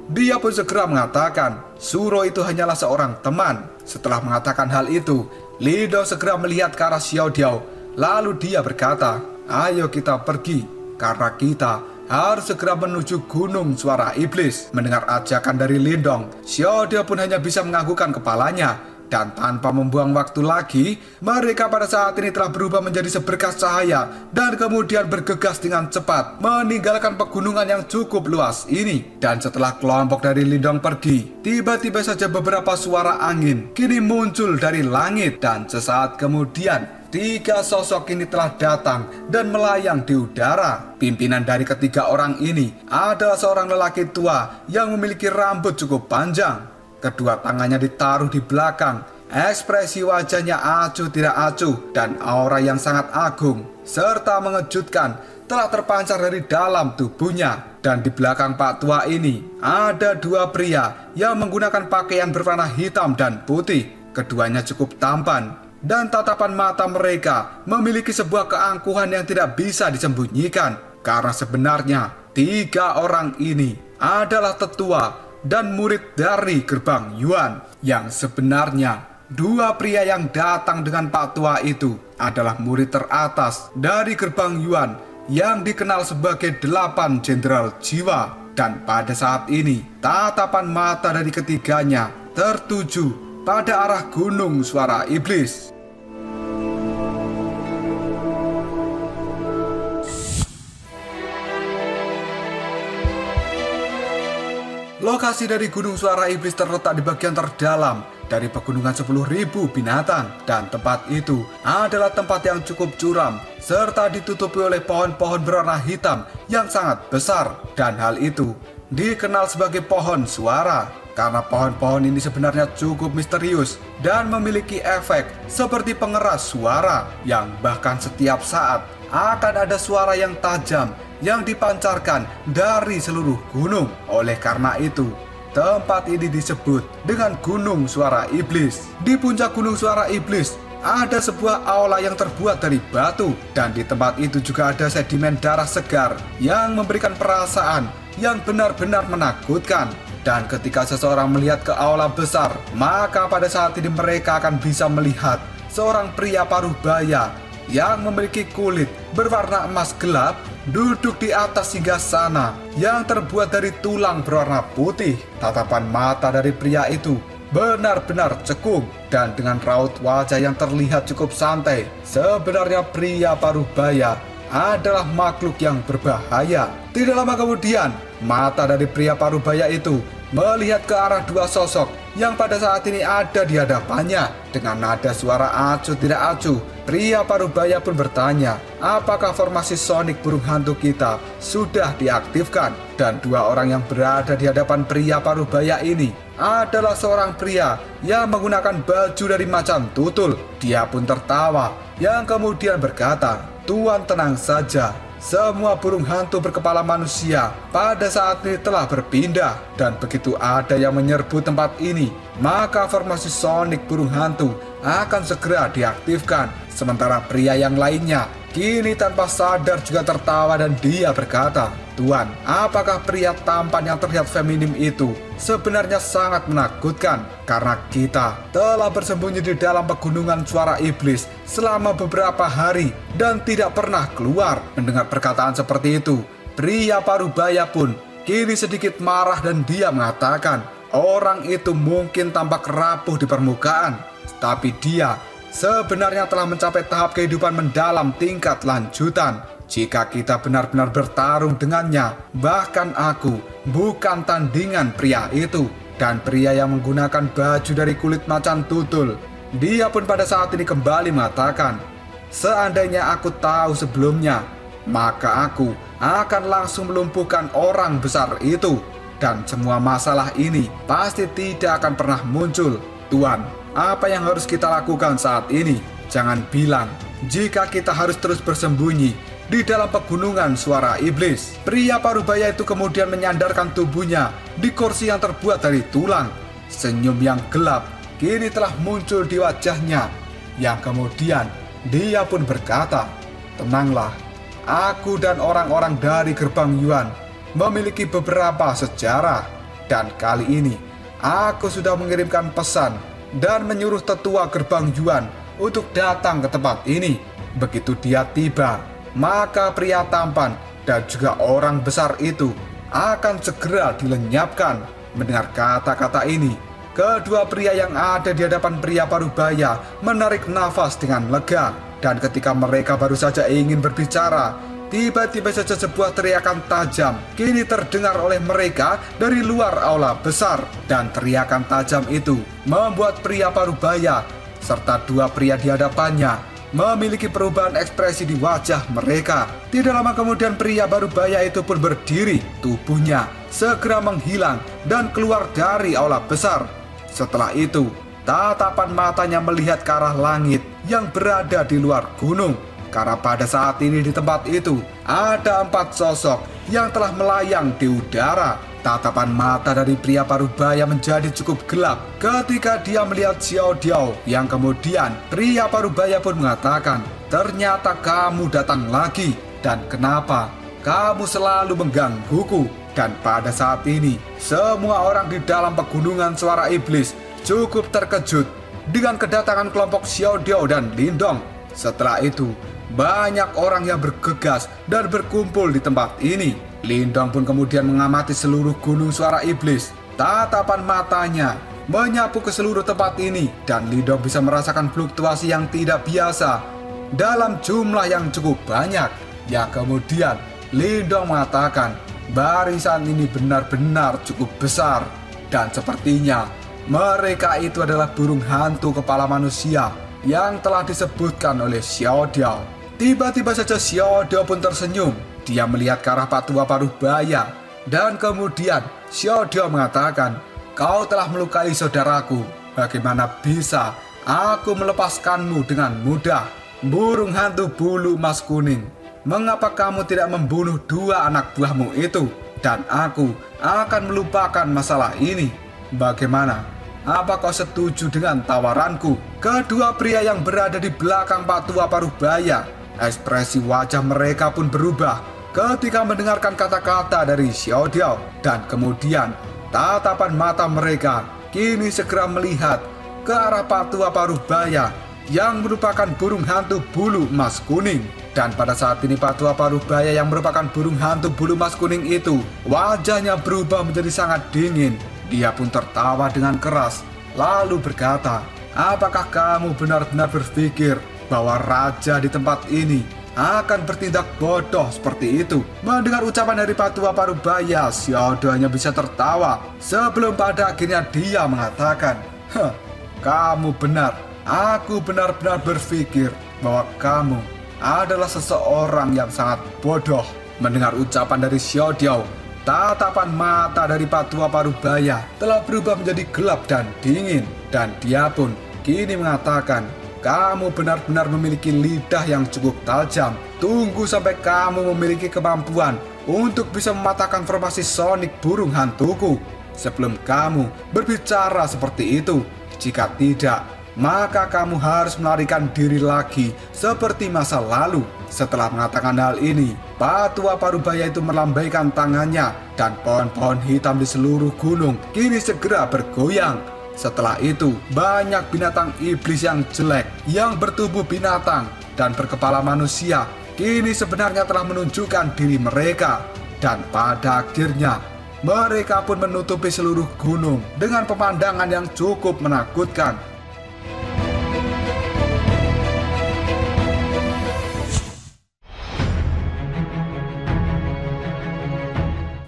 dia pun segera mengatakan, "Shuro itu hanyalah seorang teman." Setelah mengatakan hal itu, Lindong segera melihat ke arah Xiao Diao, lalu dia berkata, "Ayo kita pergi, karena kita harus segera menuju Gunung Suara Iblis." Mendengar ajakan dari Lindong, Xiao Diao pun hanya bisa menganggukkan kepalanya. Dan tanpa membuang waktu lagi, mereka pada saat ini telah berubah menjadi seberkas cahaya dan kemudian bergegas dengan cepat meninggalkan pegunungan yang cukup luas ini. Dan setelah kelompok dari Lindong pergi, tiba-tiba saja beberapa suara angin kini muncul dari langit. Dan sesaat kemudian 3 sosok ini telah datang dan melayang di udara. Pimpinan dari ketiga orang ini adalah seorang lelaki tua yang memiliki rambut cukup panjang. Kedua tangannya ditaruh di belakang. Ekspresi wajahnya acuh tidak acuh dan aura yang sangat agung serta mengejutkan telah terpancar dari dalam tubuhnya. Dan di belakang Pak Tua ini ada 2 pria yang menggunakan pakaian berwarna hitam dan putih. Keduanya cukup tampan dan tatapan mata mereka memiliki sebuah keangkuhan yang tidak bisa disembunyikan. Karena sebenarnya 3 orang ini adalah tetua dan murid dari gerbang Yuan. Yang sebenarnya 2 pria yang datang dengan Pak Tua itu adalah murid teratas dari gerbang Yuan yang dikenal sebagai 8 Jenderal Jiwa. Dan pada saat ini tatapan mata dari ketiganya tertuju pada arah Gunung Suara Iblis. Lokasi dari Gunung Suara Iblis terletak di bagian terdalam dari pegunungan 10.000 binatang. Dan tempat itu adalah tempat yang cukup curam serta ditutupi oleh pohon-pohon berwarna hitam yang sangat besar. Dan hal itu dikenal sebagai pohon suara, karena pohon-pohon ini sebenarnya cukup misterius dan memiliki efek seperti pengeras suara yang bahkan setiap saat akan ada suara yang tajam yang dipancarkan dari seluruh gunung. Oleh karena itu, tempat ini disebut dengan Gunung Suara Iblis. Di puncak Gunung Suara Iblis ada sebuah aula yang terbuat dari batu, dan di tempat itu juga ada sedimen darah segar yang memberikan perasaan yang benar-benar menakutkan. Dan ketika seseorang melihat ke aula besar, maka pada saat ini mereka akan bisa melihat seorang pria paruh baya yang memiliki kulit berwarna emas gelap duduk di atas singgasana yang terbuat dari tulang berwarna putih. Tatapan mata dari pria itu benar-benar cekung dan dengan raut wajah yang terlihat cukup santai. Sebenarnya pria paruh baya adalah makhluk yang berbahaya. Tidak lama kemudian, mata dari pria paruh baya itu melihat ke arah 2 sosok yang pada saat ini ada di hadapannya. Dengan nada suara acuh tidak acuh, pria paruh baya pun bertanya, apakah formasi Sonic burung hantu kita sudah diaktifkan? Dan 2 orang yang berada di hadapan pria paruh baya ini adalah seorang pria yang menggunakan baju dari macan tutul. Dia pun tertawa yang kemudian berkata, "Tuan tenang saja. Semua burung hantu berkepala manusia pada saat ini telah berpindah, dan begitu ada yang menyerbu tempat ini, maka formasi Sonic burung hantu akan segera diaktifkan." Sementara pria yang lainnya kini tanpa sadar juga tertawa dan dia berkata, "Tuan, apakah pria tampan yang terlihat feminim itu sebenarnya sangat menakutkan karena kita telah bersembunyi di dalam pegunungan suara iblis selama beberapa hari dan tidak pernah keluar." Mendengar perkataan seperti itu, pria parubaya pun kini sedikit marah dan dia mengatakan, orang itu mungkin tampak rapuh di permukaan, tapi dia sebenarnya telah mencapai tahap kehidupan mendalam tingkat lanjutan. Jika kita benar-benar bertarung dengannya, bahkan aku bukan tandingan pria itu. Dan pria yang menggunakan baju dari kulit macan tutul, dia pun pada saat ini kembali mengatakan, "Seandainya aku tahu sebelumnya, maka aku akan langsung melumpuhkan orang besar itu. Dan semua masalah ini pasti tidak akan pernah muncul. Tuan, apa yang harus kita lakukan saat ini? Jangan bilang jika kita harus terus bersembunyi di dalam pegunungan suara iblis." Pria parubaya itu kemudian menyandarkan tubuhnya di kursi yang terbuat dari tulang. Senyum yang gelap kini telah muncul di wajahnya, yang kemudian dia pun berkata, "Tenanglah, aku dan orang-orang dari gerbang Yuan memiliki beberapa sejarah, dan kali ini aku sudah mengirimkan pesan dan menyuruh tetua gerbang Yuan untuk datang ke tempat ini. Begitu dia tiba, maka pria tampan dan juga orang besar itu akan segera dilenyapkan." Mendengar kata-kata ini, kedua pria yang ada di hadapan pria parubaya menarik nafas dengan lega. Dan ketika mereka baru saja ingin berbicara, tiba-tiba saja sebuah teriakan tajam kini terdengar oleh mereka dari luar aula besar. Dan teriakan tajam itu membuat pria parubaya serta dua pria di hadapannya memiliki perubahan ekspresi di wajah mereka. Tidak lama kemudian pria parubaya itu pun berdiri, tubuhnya segera menghilang dan keluar dari aula besar. Setelah itu, tatapan matanya melihat ke arah langit yang berada di luar gunung. Karena pada saat ini di tempat itu ada 4 sosok yang telah melayang di udara. Tatapan mata dari pria parubaya menjadi cukup gelap ketika dia melihat Xiao Diao, yang kemudian pria parubaya pun mengatakan, "Ternyata kamu datang lagi, dan kenapa kamu selalu menggangguku?" Dan pada saat ini semua orang di dalam pegunungan suara iblis cukup terkejut dengan kedatangan kelompok Xiao Diao dan Lindong. Setelah itu banyak orang yang bergegas dan berkumpul di tempat ini. Lindong pun kemudian mengamati seluruh gunung suara iblis. Tatapan matanya menyapu ke seluruh tempat ini, dan Lindong bisa merasakan fluktuasi yang tidak biasa dalam jumlah yang cukup banyak. Yang kemudian Lindong mengatakan, barisan ini benar-benar cukup besar, dan sepertinya mereka itu adalah burung hantu kepala manusia yang telah disebutkan oleh Xiao Diao. Tiba-tiba saja Xiao Diao pun tersenyum. Dia melihat ke arah patua parubaya, dan kemudian Xiao Diao mengatakan, "Kau telah melukai saudaraku. Bagaimana bisa aku melepaskanmu dengan mudah? Burung hantu bulu emas kuning, mengapa kamu tidak membunuh 2 anak buahmu itu? Dan aku akan melupakan masalah ini. Bagaimana? Apa kau setuju dengan tawaranku?" Kedua pria yang berada di belakang patua parubaya, ekspresi wajah mereka pun berubah ketika mendengarkan kata-kata dari Xiao Diao, dan kemudian tatapan mata mereka kini segera melihat ke arah patua parubaya yang merupakan burung hantu bulu emas kuning. Dan pada saat ini patua parubaya yang merupakan burung hantu bulu emas kuning itu, wajahnya berubah menjadi sangat dingin. Dia pun tertawa dengan keras lalu berkata, "Apakah kamu benar-benar berpikir bahwa raja di tempat ini akan bertindak bodoh seperti itu?" Mendengar ucapan dari patua parubaya, Xiao Diao hanya bisa tertawa sebelum pada akhirnya dia mengatakan, "Kamu benar. Aku benar-benar berpikir bahwa kamu adalah seseorang yang sangat bodoh." Mendengar ucapan dari Xiao Diao, tatapan mata dari patua parubaya telah berubah menjadi gelap dan dingin, dan dia pun kini mengatakan, "Kamu benar-benar memiliki lidah yang cukup tajam. Tunggu sampai kamu memiliki kemampuan untuk bisa mematahkan formasi sonik burung hantuku sebelum kamu berbicara seperti itu. Jika tidak, maka kamu harus melarikan diri lagi seperti masa lalu. Setelah mengatakan hal ini, Patua Parubaya itu melambaikan tangannya dan pohon-pohon hitam di seluruh gunung kini segera bergoyang. Setelah itu, banyak binatang iblis yang jelek, yang bertubuh binatang dan berkepala manusia, kini sebenarnya telah menunjukkan diri mereka. Dan pada akhirnya, mereka pun menutupi seluruh gunung dengan pemandangan yang cukup menakutkan.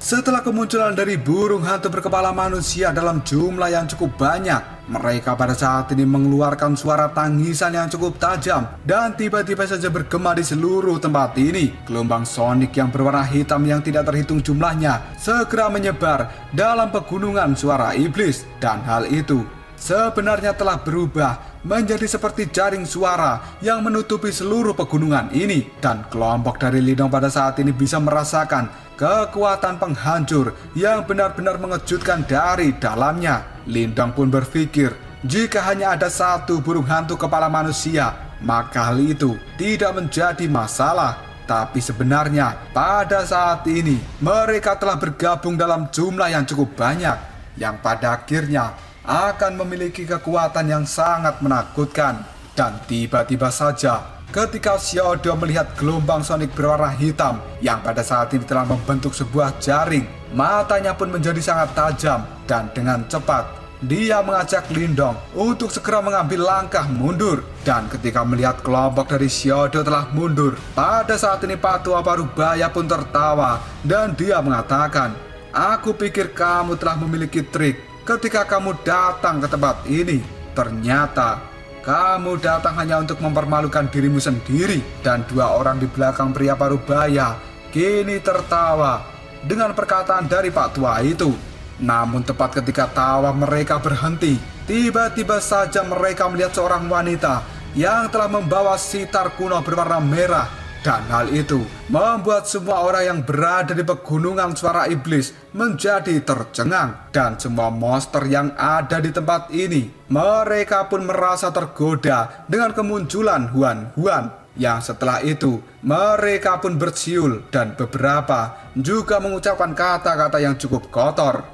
Setelah kemunculan dari burung hantu berkepala manusia dalam jumlah yang cukup banyak, mereka pada saat ini mengeluarkan suara tangisan yang cukup tajam dan tiba-tiba saja bergema di seluruh tempat ini. Gelombang sonik yang berwarna hitam yang tidak terhitung jumlahnya segera menyebar dalam pegunungan suara iblis, dan hal itu sebenarnya telah berubah menjadi seperti jaring suara yang menutupi seluruh pegunungan ini. Dan kelompok dari Lindong pada saat ini bisa merasakan kekuatan penghancur yang benar-benar mengejutkan dari dalamnya. Lindong pun berpikir, jika hanya ada satu burung hantu kepala manusia, maka hal itu tidak menjadi masalah. Tapi sebenarnya pada saat ini mereka telah bergabung dalam jumlah yang cukup banyak, yang pada akhirnya akan memiliki kekuatan yang sangat menakutkan. Dan tiba-tiba saja ketika Xiaodo melihat gelombang sonik berwarna hitam yang pada saat ini telah membentuk sebuah jaring, matanya pun menjadi sangat tajam dan dengan cepat dia mengajak Lindong untuk segera mengambil langkah mundur. Dan ketika melihat kelompok dari Xiaodo telah mundur, pada saat ini Patua Parubaya pun tertawa dan dia mengatakan, "Aku pikir kamu telah memiliki trik ketika kamu datang ke tempat ini. Ternyata kamu datang hanya untuk mempermalukan dirimu sendiri." Dan dua orang di belakang pria Parubaya kini tertawa dengan perkataan dari Pak Tua itu. Namun tepat ketika tawa mereka berhenti, tiba-tiba saja mereka melihat seorang wanita yang telah membawa sitar kuno berwarna merah. Dan hal itu membuat semua orang yang berada di pegunungan suara iblis menjadi tercengang. Dan semua monster yang ada di tempat ini, mereka pun merasa tergoda dengan kemunculan Huan-Huan. Yang setelah itu mereka pun bersiul dan beberapa juga mengucapkan kata-kata yang cukup kotor.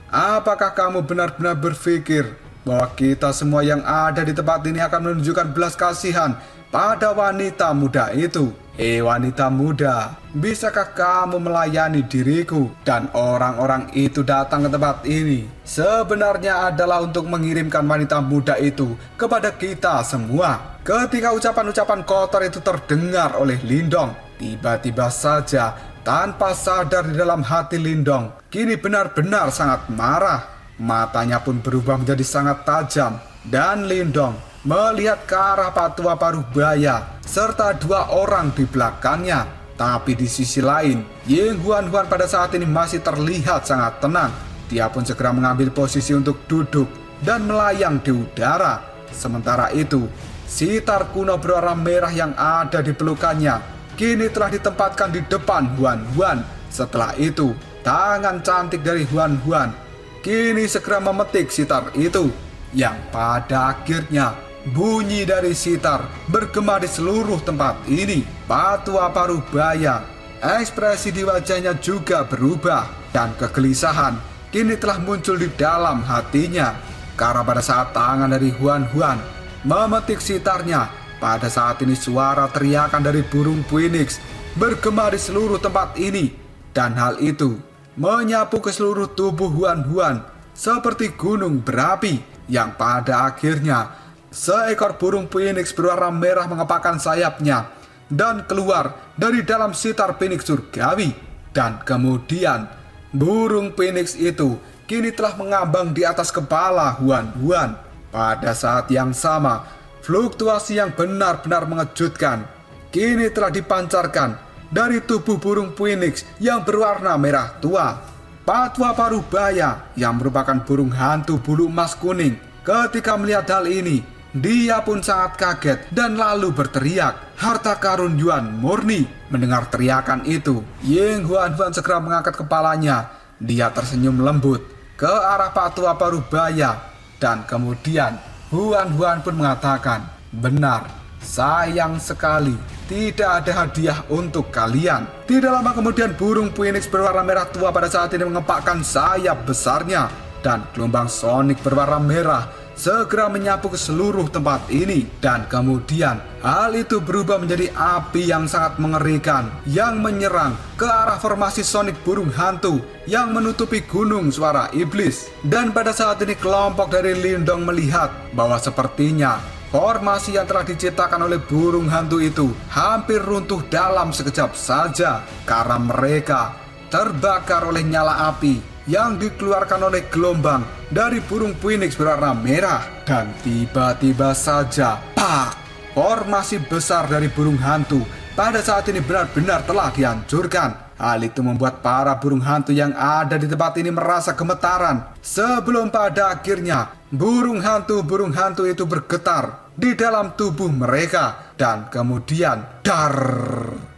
Apakah kamu benar-benar berpikir bahwa kita semua yang ada di tempat ini akan menunjukkan belas kasihan pada wanita muda itu? Wanita muda, bisakah kamu melayani diriku? Dan orang-orang itu datang ke tempat ini sebenarnya adalah untuk mengirimkan wanita muda itu kepada kita semua. Ketika ucapan-ucapan kotor itu terdengar oleh Lindong, tiba-tiba saja tanpa sadar di dalam hati Lindong kini benar-benar sangat marah. Matanya pun berubah menjadi sangat tajam dan Lindong melihat ke arah Patua Parubaya serta dua orang di belakangnya. Tapi di sisi lain, Ying Huan-Huan pada saat ini masih terlihat sangat tenang. Dia pun segera mengambil posisi untuk duduk dan melayang di udara. Sementara itu, sitar kuno berwarna merah yang ada di pelukannya kini telah ditempatkan di depan Huan-Huan. Setelah itu, tangan cantik dari Huan-Huan kini segera memetik sitar itu, yang pada akhirnya bunyi dari sitar bergema di seluruh tempat ini. Patua Parubaya, ekspresi di wajahnya juga berubah dan kegelisahan kini telah muncul di dalam hatinya. Karena pada saat tangan dari Huan-Huan memetik sitarnya, pada saat ini suara teriakan dari burung phoenix bergema di seluruh tempat ini. Dan hal itu menyapu ke seluruh tubuh Huan-Huan seperti gunung berapi, yang pada akhirnya seekor burung phoenix berwarna merah mengepakkan sayapnya dan keluar dari dalam sitar phoenix surgawi. Dan kemudian burung phoenix itu kini telah mengambang di atas kepala Huan-Huan. Pada saat yang sama, fluktuasi yang benar-benar mengejutkan kini telah dipancarkan dari tubuh burung phoenix yang berwarna merah tua. Patua Parubaya yang merupakan burung hantu bulu emas kuning, ketika melihat hal ini, dia pun sangat kaget dan lalu berteriak, "Harta karun Yuan murni!" Mendengar teriakan itu, Ying Huan-Huan segera mengangkat kepalanya. Dia tersenyum lembut ke arah Patua Parubaya dan kemudian Huan pun mengatakan, "Benar, sayang sekali, tidak ada hadiah untuk kalian." Tidak lama kemudian burung phoenix berwarna merah tua pada saat ini mengepakkan sayap besarnya, dan gelombang sonik berwarna merah segera menyapu ke seluruh tempat ini. Dan kemudian hal itu berubah menjadi api yang sangat mengerikan yang menyerang ke arah formasi sonik burung hantu yang menutupi gunung suara iblis. Dan pada saat ini kelompok dari Lindong melihat bahwa sepertinya formasi yang telah diciptakan oleh burung hantu itu hampir runtuh dalam sekejap saja karena mereka terbakar oleh nyala api yang dikeluarkan oleh gelombang dari burung phoenix berwarna merah. Dan tiba-tiba saja, pak! Formasi besar dari burung hantu pada saat ini benar-benar telah dihancurkan. Hal itu membuat para burung hantu yang ada di tempat ini merasa gemetaran. Sebelum pada akhirnya burung hantu itu bergetar di dalam tubuh mereka. Dan kemudian, dar!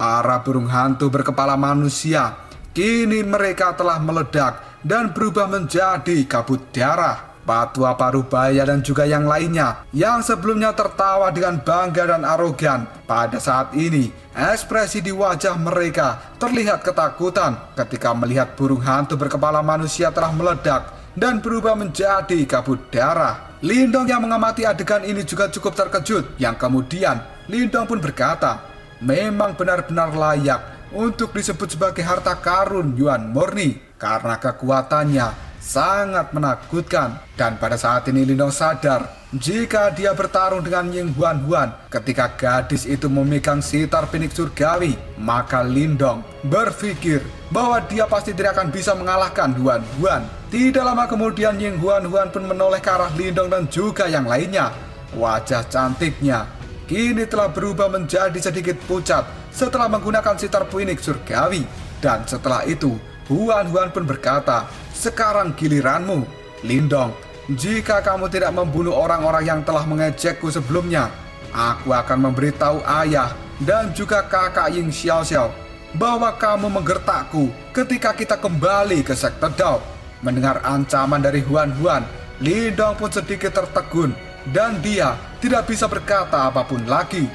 Para burung hantu berkepala manusia kini mereka telah meledak dan berubah menjadi kabut darah. Patwa Parubaya dan juga yang lainnya yang sebelumnya tertawa dengan bangga dan arogan, pada saat ini ekspresi di wajah mereka terlihat ketakutan ketika melihat burung hantu berkepala manusia telah meledak dan berubah menjadi kabut darah. Lindong yang mengamati adegan ini juga cukup terkejut, yang kemudian Lindong pun berkata, memang benar-benar layak untuk disebut sebagai harta karun Yuan murni karena kekuatannya sangat menakutkan. Dan pada saat ini Lindong sadar jika dia bertarung dengan Ying Huan ketika gadis itu memegang sitar pinik surgawi, maka Lindong berpikir bahwa dia pasti tidak akan bisa mengalahkan Huan. Tidak lama kemudian Ying Huan pun menoleh ke arah Lindong dan juga yang lainnya. Wajah cantiknya kini telah berubah menjadi sedikit pucat setelah menggunakan sitar pinik surgawi. Dan setelah itu Huan pun berkata, sekarang giliranmu, Lindong. Jika kamu tidak membunuh orang-orang yang telah mengejekku sebelumnya, aku akan memberitahu ayah dan juga kakak Ying Xiaoxiao bahwa kamu menggertakku ketika kita kembali ke sekte Dao. Mendengar ancaman dari Huan, Lindong pun sedikit tertegun dan dia tidak bisa berkata apapun lagi.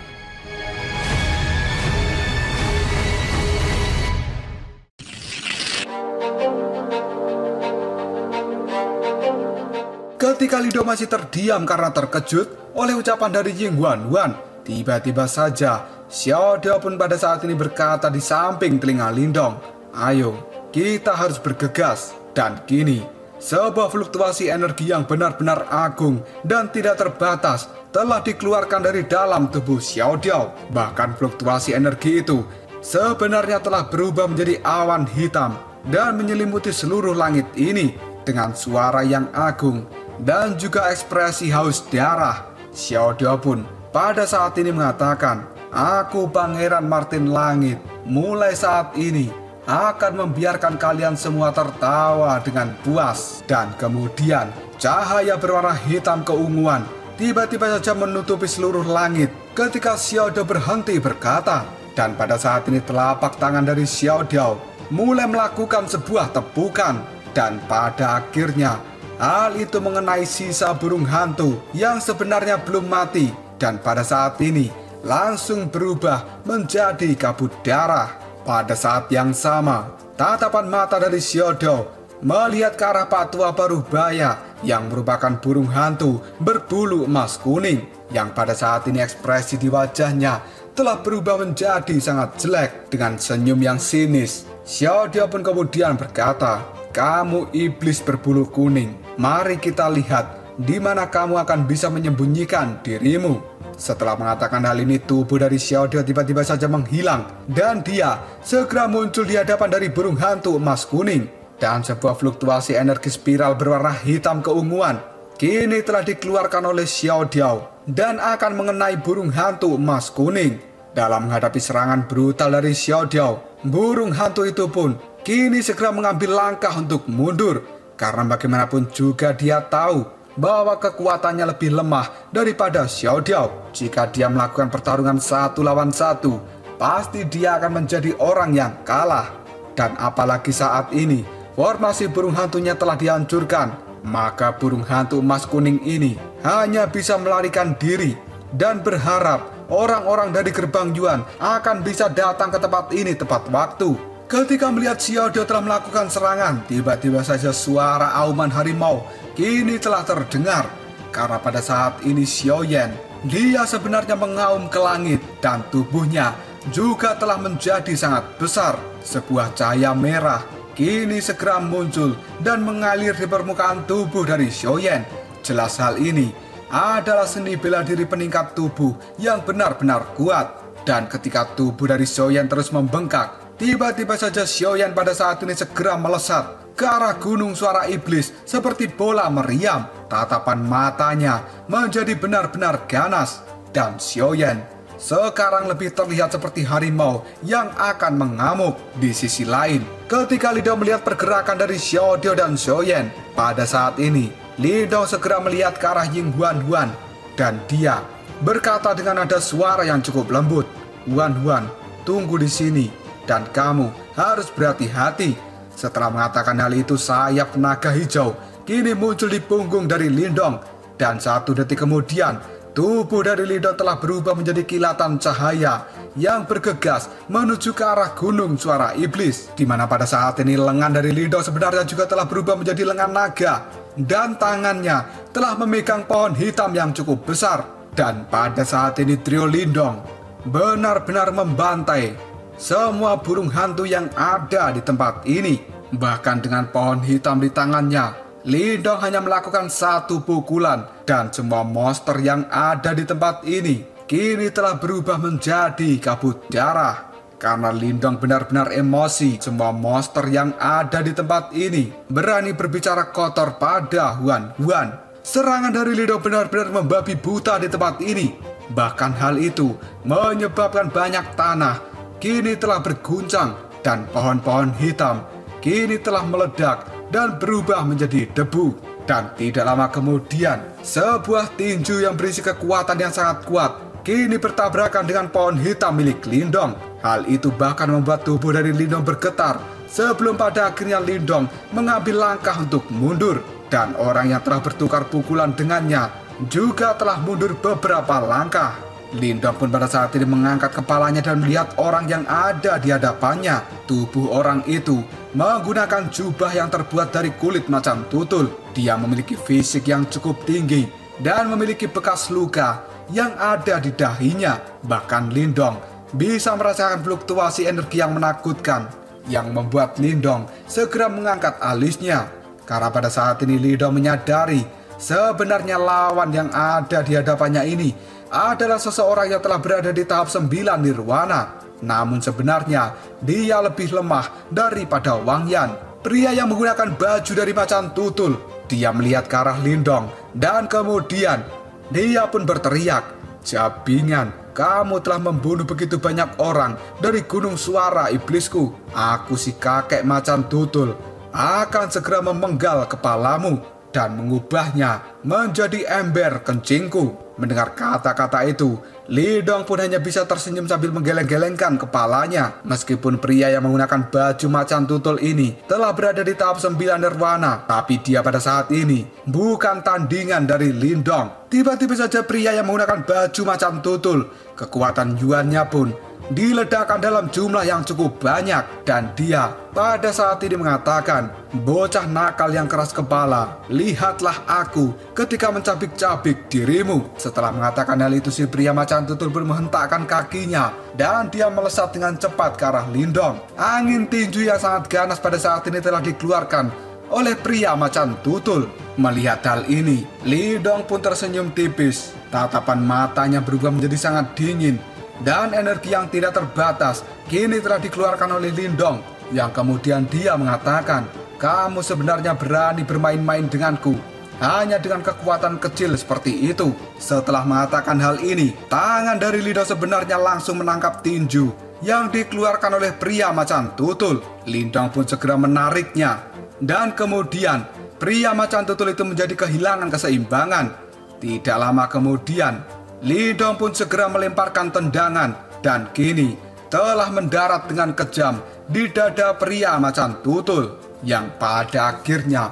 Ketika Lindong masih terdiam karena terkejut oleh ucapan dari Ying Huan, tiba-tiba saja Xiao Dao pun pada saat ini berkata di samping telinga Lindong, ayo, kita harus bergegas. Dan kini, sebuah fluktuasi energi yang benar-benar agung dan tidak terbatas telah dikeluarkan dari dalam tubuh Xiao Dao. Bahkan fluktuasi energi itu sebenarnya telah berubah menjadi awan hitam dan menyelimuti seluruh langit ini dengan suara yang agung dan juga ekspresi haus darah. Xiao Dao pun pada saat ini mengatakan, aku Pangeran Martin Langit, mulai saat ini akan membiarkan kalian semua tertawa dengan puas. Dan kemudian cahaya berwarna hitam keunguan tiba-tiba saja menutupi seluruh langit ketika Xiao Dao berhenti berkata. Dan pada saat ini telapak tangan dari Xiao Dao mulai melakukan sebuah tepukan. Dan pada akhirnya hal itu mengenai sisa burung hantu yang sebenarnya belum mati, dan pada saat ini langsung berubah menjadi kabut darah. Pada saat yang sama, tatapan mata dari Xiao Dao melihat ke arah Patwa Parubaya yang merupakan burung hantu berbulu emas kuning, yang pada saat ini ekspresi di wajahnya telah berubah menjadi sangat jelek dengan senyum yang sinis. Xiao Dao pun kemudian berkata, kamu iblis berbulu kuning, mari kita lihat di mana kamu akan bisa menyembunyikan dirimu. Setelah mengatakan hal ini, tubuh dari Xiao Dao tiba-tiba saja menghilang dan dia segera muncul di hadapan dari burung hantu emas kuning. Dan sebuah fluktuasi energi spiral berwarna hitam keunguan kini telah dikeluarkan oleh Xiao Dao dan akan mengenai burung hantu emas kuning. Dalam menghadapi serangan brutal dari Xiao Dao, burung hantu itu pun kini segera mengambil langkah untuk mundur, karena bagaimanapun juga dia tahu bahwa kekuatannya lebih lemah daripada Xiao Dao. Jika dia melakukan pertarungan 1 lawan 1, pasti dia akan menjadi orang yang kalah. Dan apalagi saat ini formasi burung hantunya telah dihancurkan, maka burung hantu emas kuning ini hanya bisa melarikan diri dan berharap orang-orang dari gerbang Yuan akan bisa datang ke tempat ini tepat waktu. Ketika melihat Xiaodio telah melakukan serangan, tiba-tiba saja suara auman harimau kini telah terdengar. Karena pada saat ini Xiaoyan, dia sebenarnya mengaum ke langit dan tubuhnya juga telah menjadi sangat besar. Sebuah cahaya merah kini segera muncul dan mengalir di permukaan tubuh dari Xiaoyan. Jelas hal ini adalah seni bela diri peningkat tubuh yang benar-benar kuat. Dan ketika tubuh dari Xiaoyan terus membengkak, tiba-tiba saja Xiaoyan pada saat ini segera melesat ke arah gunung suara iblis seperti bola meriam. Tatapan matanya menjadi benar-benar ganas. Dan Xiaoyan sekarang lebih terlihat seperti harimau yang akan mengamuk. Di sisi lain, ketika Li Dong melihat pergerakan dari Xiaodio dan Xiaoyan, pada saat ini Li Dong segera melihat ke arah Ying Huan Huan dan dia berkata dengan nada suara yang cukup lembut, "Huan Huan, tunggu di sini dan kamu harus berhati-hati." Setelah mengatakan hal itu, sayap naga hijau kini muncul di punggung dari Li Dong dan 1 detik kemudian tubuh dari Li Dong telah berubah menjadi kilatan cahaya yang bergegas menuju ke arah gunung suara iblis, di mana pada saat ini lengan dari Li Dong sebenarnya juga telah berubah menjadi lengan naga dan tangannya telah memegang pohon hitam yang cukup besar. Dan pada saat ini trio Li Dong benar-benar membantai semua burung hantu yang ada di tempat ini. Bahkan dengan pohon hitam di tangannya, Li Dong hanya melakukan 1 pukulan dan semua monster yang ada di tempat ini kini telah berubah menjadi kabut darah. Karena Li Dong benar-benar emosi, semua monster yang ada di tempat ini berani berbicara kotor pada Huan Huan. Serangan dari Li Dong benar-benar membabi buta di tempat ini. Bahkan hal itu menyebabkan banyak tanah kini telah berguncang dan pohon-pohon hitam kini telah meledak dan berubah menjadi debu. Dan tidak lama kemudian, sebuah tinju yang berisi kekuatan yang sangat kuat kini bertabrakan dengan pohon hitam milik Li Dong. Hal itu bahkan membuat tubuh dari Li Dong bergetar sebelum pada akhirnya Li Dong mengambil langkah untuk mundur. Dan orang yang telah bertukar pukulan dengannya juga telah mundur beberapa langkah. Li Dong pun pada saat ini mengangkat kepalanya dan melihat orang yang ada di hadapannya. Tubuh orang itu menggunakan jubah yang terbuat dari kulit macan tutul. Dia memiliki fisik yang cukup tinggi dan memiliki bekas luka yang ada di dahinya. Bahkan Li Dong bisa merasakan fluktuasi energi yang menakutkan yang membuat Li Dong segera mengangkat alisnya. Karena pada saat ini Li Dong menyadari sebenarnya lawan yang ada di hadapannya ini adalah seseorang yang telah berada di tahap 9 nirwana. Namun sebenarnya dia lebih lemah daripada Wang Yan, pria yang menggunakan baju dari macan tutul. Dia melihat ke arah Li Dong dan kemudian dia pun berteriak, "Jabingan, kamu telah membunuh begitu banyak orang dari gunung suara iblisku. Aku si kakek macan tutul akan segera memenggal kepalamu dan mengubahnya menjadi ember kencingku." Mendengar kata-kata itu, Li Dong pun hanya bisa tersenyum sambil menggeleng-gelengkan kepalanya. Meskipun pria yang menggunakan baju macan tutul ini telah berada di tahap 9 nirwana, tapi dia pada saat ini bukan tandingan dari Li Dong. Tiba-tiba saja pria yang menggunakan baju macan tutul, kekuatan Yuannya pun diledakkan dalam jumlah yang cukup banyak. Dan dia pada saat ini mengatakan, "Bocah nakal yang keras kepala, lihatlah aku ketika mencabik-cabik dirimu." Setelah mengatakan hal itu, si pria macan tutul pun menghentakkan kakinya dan dia melesat dengan cepat ke arah Li Dong. Angin tinju yang sangat ganas pada saat ini telah dikeluarkan oleh pria macan tutul. Melihat hal ini, Li Dong pun tersenyum tipis. Tatapan matanya berubah menjadi sangat dingin dan energi yang tidak terbatas kini telah dikeluarkan oleh Li Dong, yang kemudian dia mengatakan, "Kamu sebenarnya berani bermain-main denganku hanya dengan kekuatan kecil seperti itu." Setelah mengatakan hal ini, tangan dari Li Dong sebenarnya langsung menangkap tinju yang dikeluarkan oleh pria macan tutul. Li Dong pun segera menariknya dan kemudian pria macan tutul itu menjadi kehilangan keseimbangan. Tidak lama kemudian Li Dong pun segera melemparkan tendangan dan kini telah mendarat dengan kejam di dada pria macan tutul, yang pada akhirnya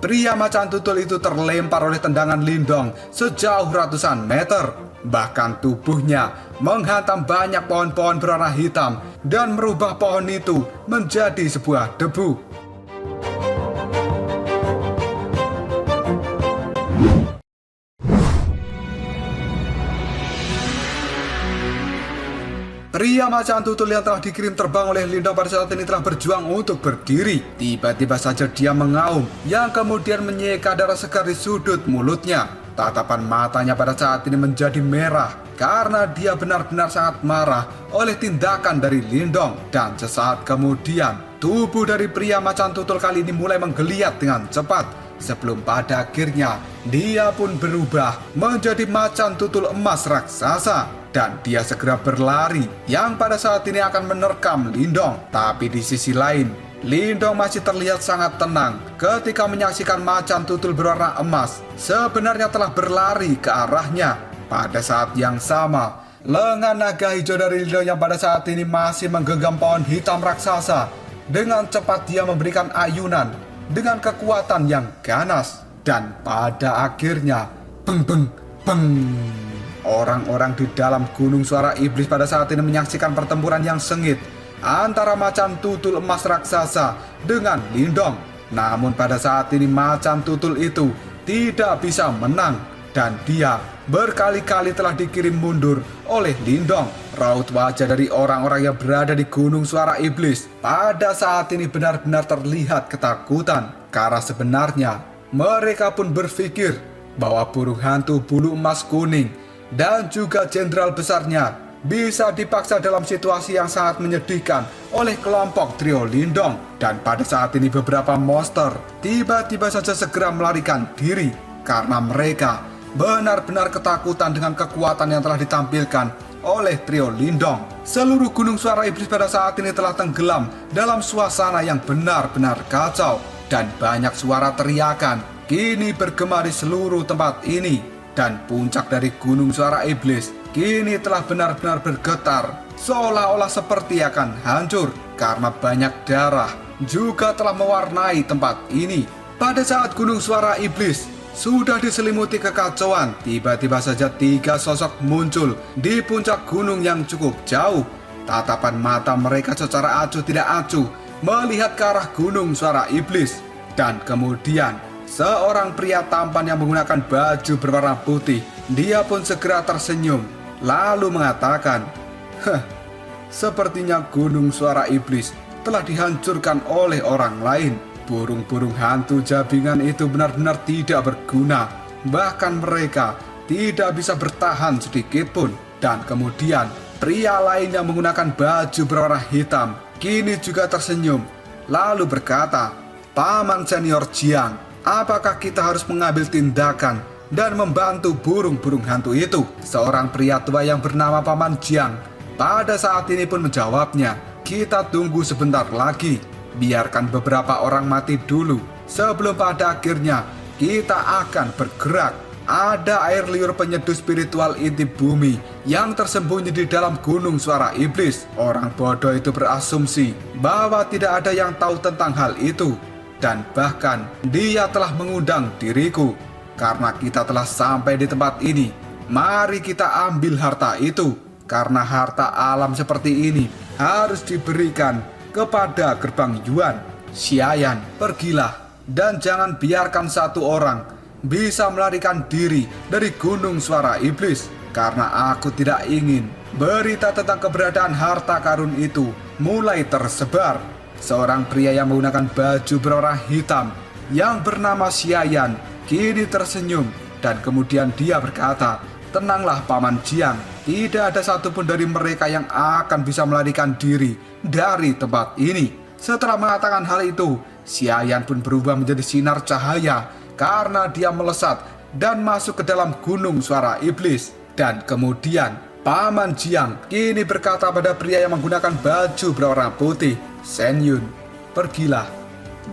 pria macan tutul itu terlempar oleh tendangan Lindong sejauh ratusan meter. Bahkan tubuhnya menghantam banyak pohon-pohon berwarna hitam dan merubah pohon itu menjadi sebuah debu. Pria macan tutul yang telah dikirim terbang oleh Lindong pada saat ini telah berjuang untuk berdiri. Tiba-tiba saja dia mengaum, yang kemudian menyeka darah segar di sudut mulutnya. Tatapan matanya pada saat ini menjadi merah karena dia benar-benar sangat marah oleh tindakan dari Lindong. Dan sesaat kemudian, tubuh dari pria macan tutul kali ini mulai menggeliat dengan cepat. Sebelum pada akhirnya, dia pun berubah menjadi macan tutul emas raksasa. Dan dia segera berlari yang pada saat ini akan menerkam Lindong. Tapi di sisi lain, Lindong masih terlihat sangat tenang ketika menyaksikan macan tutul berwarna emas sebenarnya telah berlari ke arahnya. Pada saat yang sama, lengan naga hijau dari Lindong yang pada saat ini masih menggenggam pohon hitam raksasa. Dengan cepat dia memberikan ayunan dengan kekuatan yang ganas. Dan pada akhirnya, beng beng beng. Orang-orang di dalam Gunung Suara Iblis pada saat ini menyaksikan pertempuran yang sengit antara macan tutul emas raksasa dengan Lindong. Namun pada saat ini macan tutul itu tidak bisa menang dan dia berkali-kali telah dikirim mundur oleh Lindong. Raut wajah dari orang-orang yang berada di Gunung Suara Iblis pada saat ini benar-benar terlihat ketakutan karena sebenarnya mereka pun berpikir bahwa burung hantu bulu emas kuning dan juga jenderal besarnya bisa dipaksa dalam situasi yang sangat menyedihkan oleh kelompok trio Lindong. Dan pada saat ini beberapa monster tiba-tiba saja segera melarikan diri karena mereka benar-benar ketakutan dengan kekuatan yang telah ditampilkan oleh trio Lindong. Seluruh Gunung Suara Iblis pada saat ini telah tenggelam dalam suasana yang benar-benar kacau dan banyak suara teriakan kini bergema di seluruh tempat ini. Dan puncak dari Gunung Suara Iblis kini telah benar-benar bergetar, seolah-olah seperti akan hancur karena banyak darah juga telah mewarnai tempat ini. Pada saat Gunung Suara Iblis sudah diselimuti kekacauan, tiba-tiba saja 3 sosok muncul di puncak gunung yang cukup jauh. Tatapan mata mereka secara acuh tidak acuh melihat ke arah Gunung Suara Iblis. Dan kemudian seorang pria tampan yang menggunakan baju berwarna putih, dia pun segera tersenyum, lalu mengatakan, sepertinya Gunung Suara Iblis telah dihancurkan oleh orang lain. Burung-burung hantu jabingan itu benar-benar tidak berguna, bahkan mereka tidak bisa bertahan sedikit pun. Dan kemudian pria lain yang menggunakan baju berwarna hitam kini juga tersenyum, lalu berkata, Paman Senior Jiang, apakah kita harus mengambil tindakan dan membantu burung-burung hantu itu? Seorang pria tua yang bernama Paman Jiang pada saat ini pun menjawabnya, kita tunggu sebentar lagi. Biarkan beberapa orang mati dulu sebelum pada akhirnya kita akan bergerak. Ada air liur penyeduh spiritual inti bumi yang tersembunyi di dalam Gunung Suara Iblis. Orang bodoh itu berasumsi bahwa tidak ada yang tahu tentang hal itu. Dan bahkan dia telah mengundang diriku. Karena kita telah sampai di tempat ini, mari kita ambil harta itu. Karena harta alam seperti ini harus diberikan kepada gerbang Yuan. Xiayan, pergilah dan jangan biarkan satu orang bisa melarikan diri dari Gunung Suara Iblis. Karena aku tidak ingin berita tentang keberadaan harta karun itu mulai tersebar. Seorang pria yang menggunakan baju berwarna hitam yang bernama Xiayan kini tersenyum dan kemudian dia berkata, tenanglah Paman Jiang, tidak ada satupun dari mereka yang akan bisa melarikan diri dari tempat ini. Setelah mengatakan hal itu, Xiayan pun berubah menjadi sinar cahaya karena dia melesat dan masuk ke dalam Gunung Suara Iblis. Dan kemudian Paman Jiang kini berkata pada pria yang menggunakan baju berwarna putih, Shen Yun, pergilah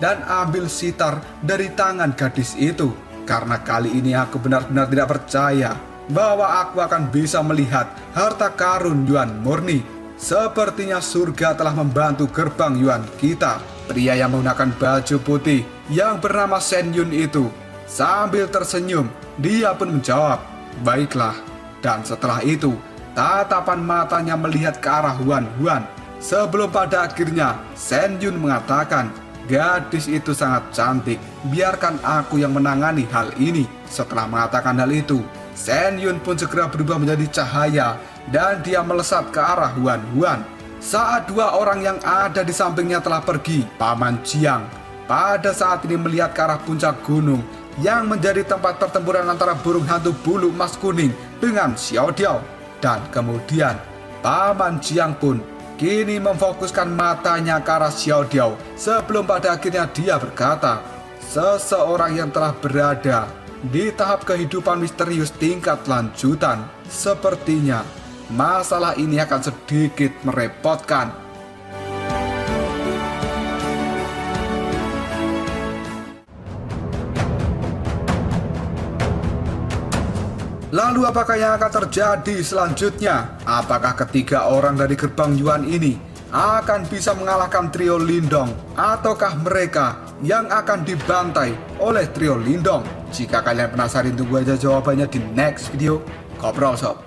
dan ambil sitar dari tangan gadis itu. Karena kali ini aku benar-benar tidak percaya bahwa aku akan bisa melihat harta karun Yuan murni. Sepertinya surga telah membantu gerbang Yuan kita. Pria yang menggunakan baju putih yang bernama Shen Yun itu. Sambil tersenyum, dia pun menjawab, "Baiklah." Dan setelah itu, tatapan matanya melihat ke arah Huan Huan. Sebelum pada akhirnya, Shen Yun mengatakan, "Gadis itu sangat cantik, biarkan aku yang menangani hal ini." Setelah mengatakan hal itu, Shen Yun pun segera berubah menjadi cahaya dan dia melesat ke arah Huan Huan. Saat dua orang yang ada di sampingnya telah pergi, Paman Jiang pada saat ini melihat ke arah puncak gunung yang menjadi tempat pertempuran antara burung hantu bulu emas kuning dengan Xiao Diao. Dan kemudian Paman Jiang pun kini memfokuskan matanya ke arah Xiao Diao sebelum pada akhirnya dia berkata, "Seseorang yang telah berada di tahap kehidupan misterius tingkat lanjutan, sepertinya masalah ini akan sedikit merepotkan." Lalu apakah yang akan terjadi selanjutnya? Apakah ketiga orang dari gerbang Yuan ini akan bisa mengalahkan trio Lindong? Ataukah mereka yang akan dibantai oleh trio Lindong? Jika kalian penasaran, tunggu aja jawabannya di next video. Ngobrol sob.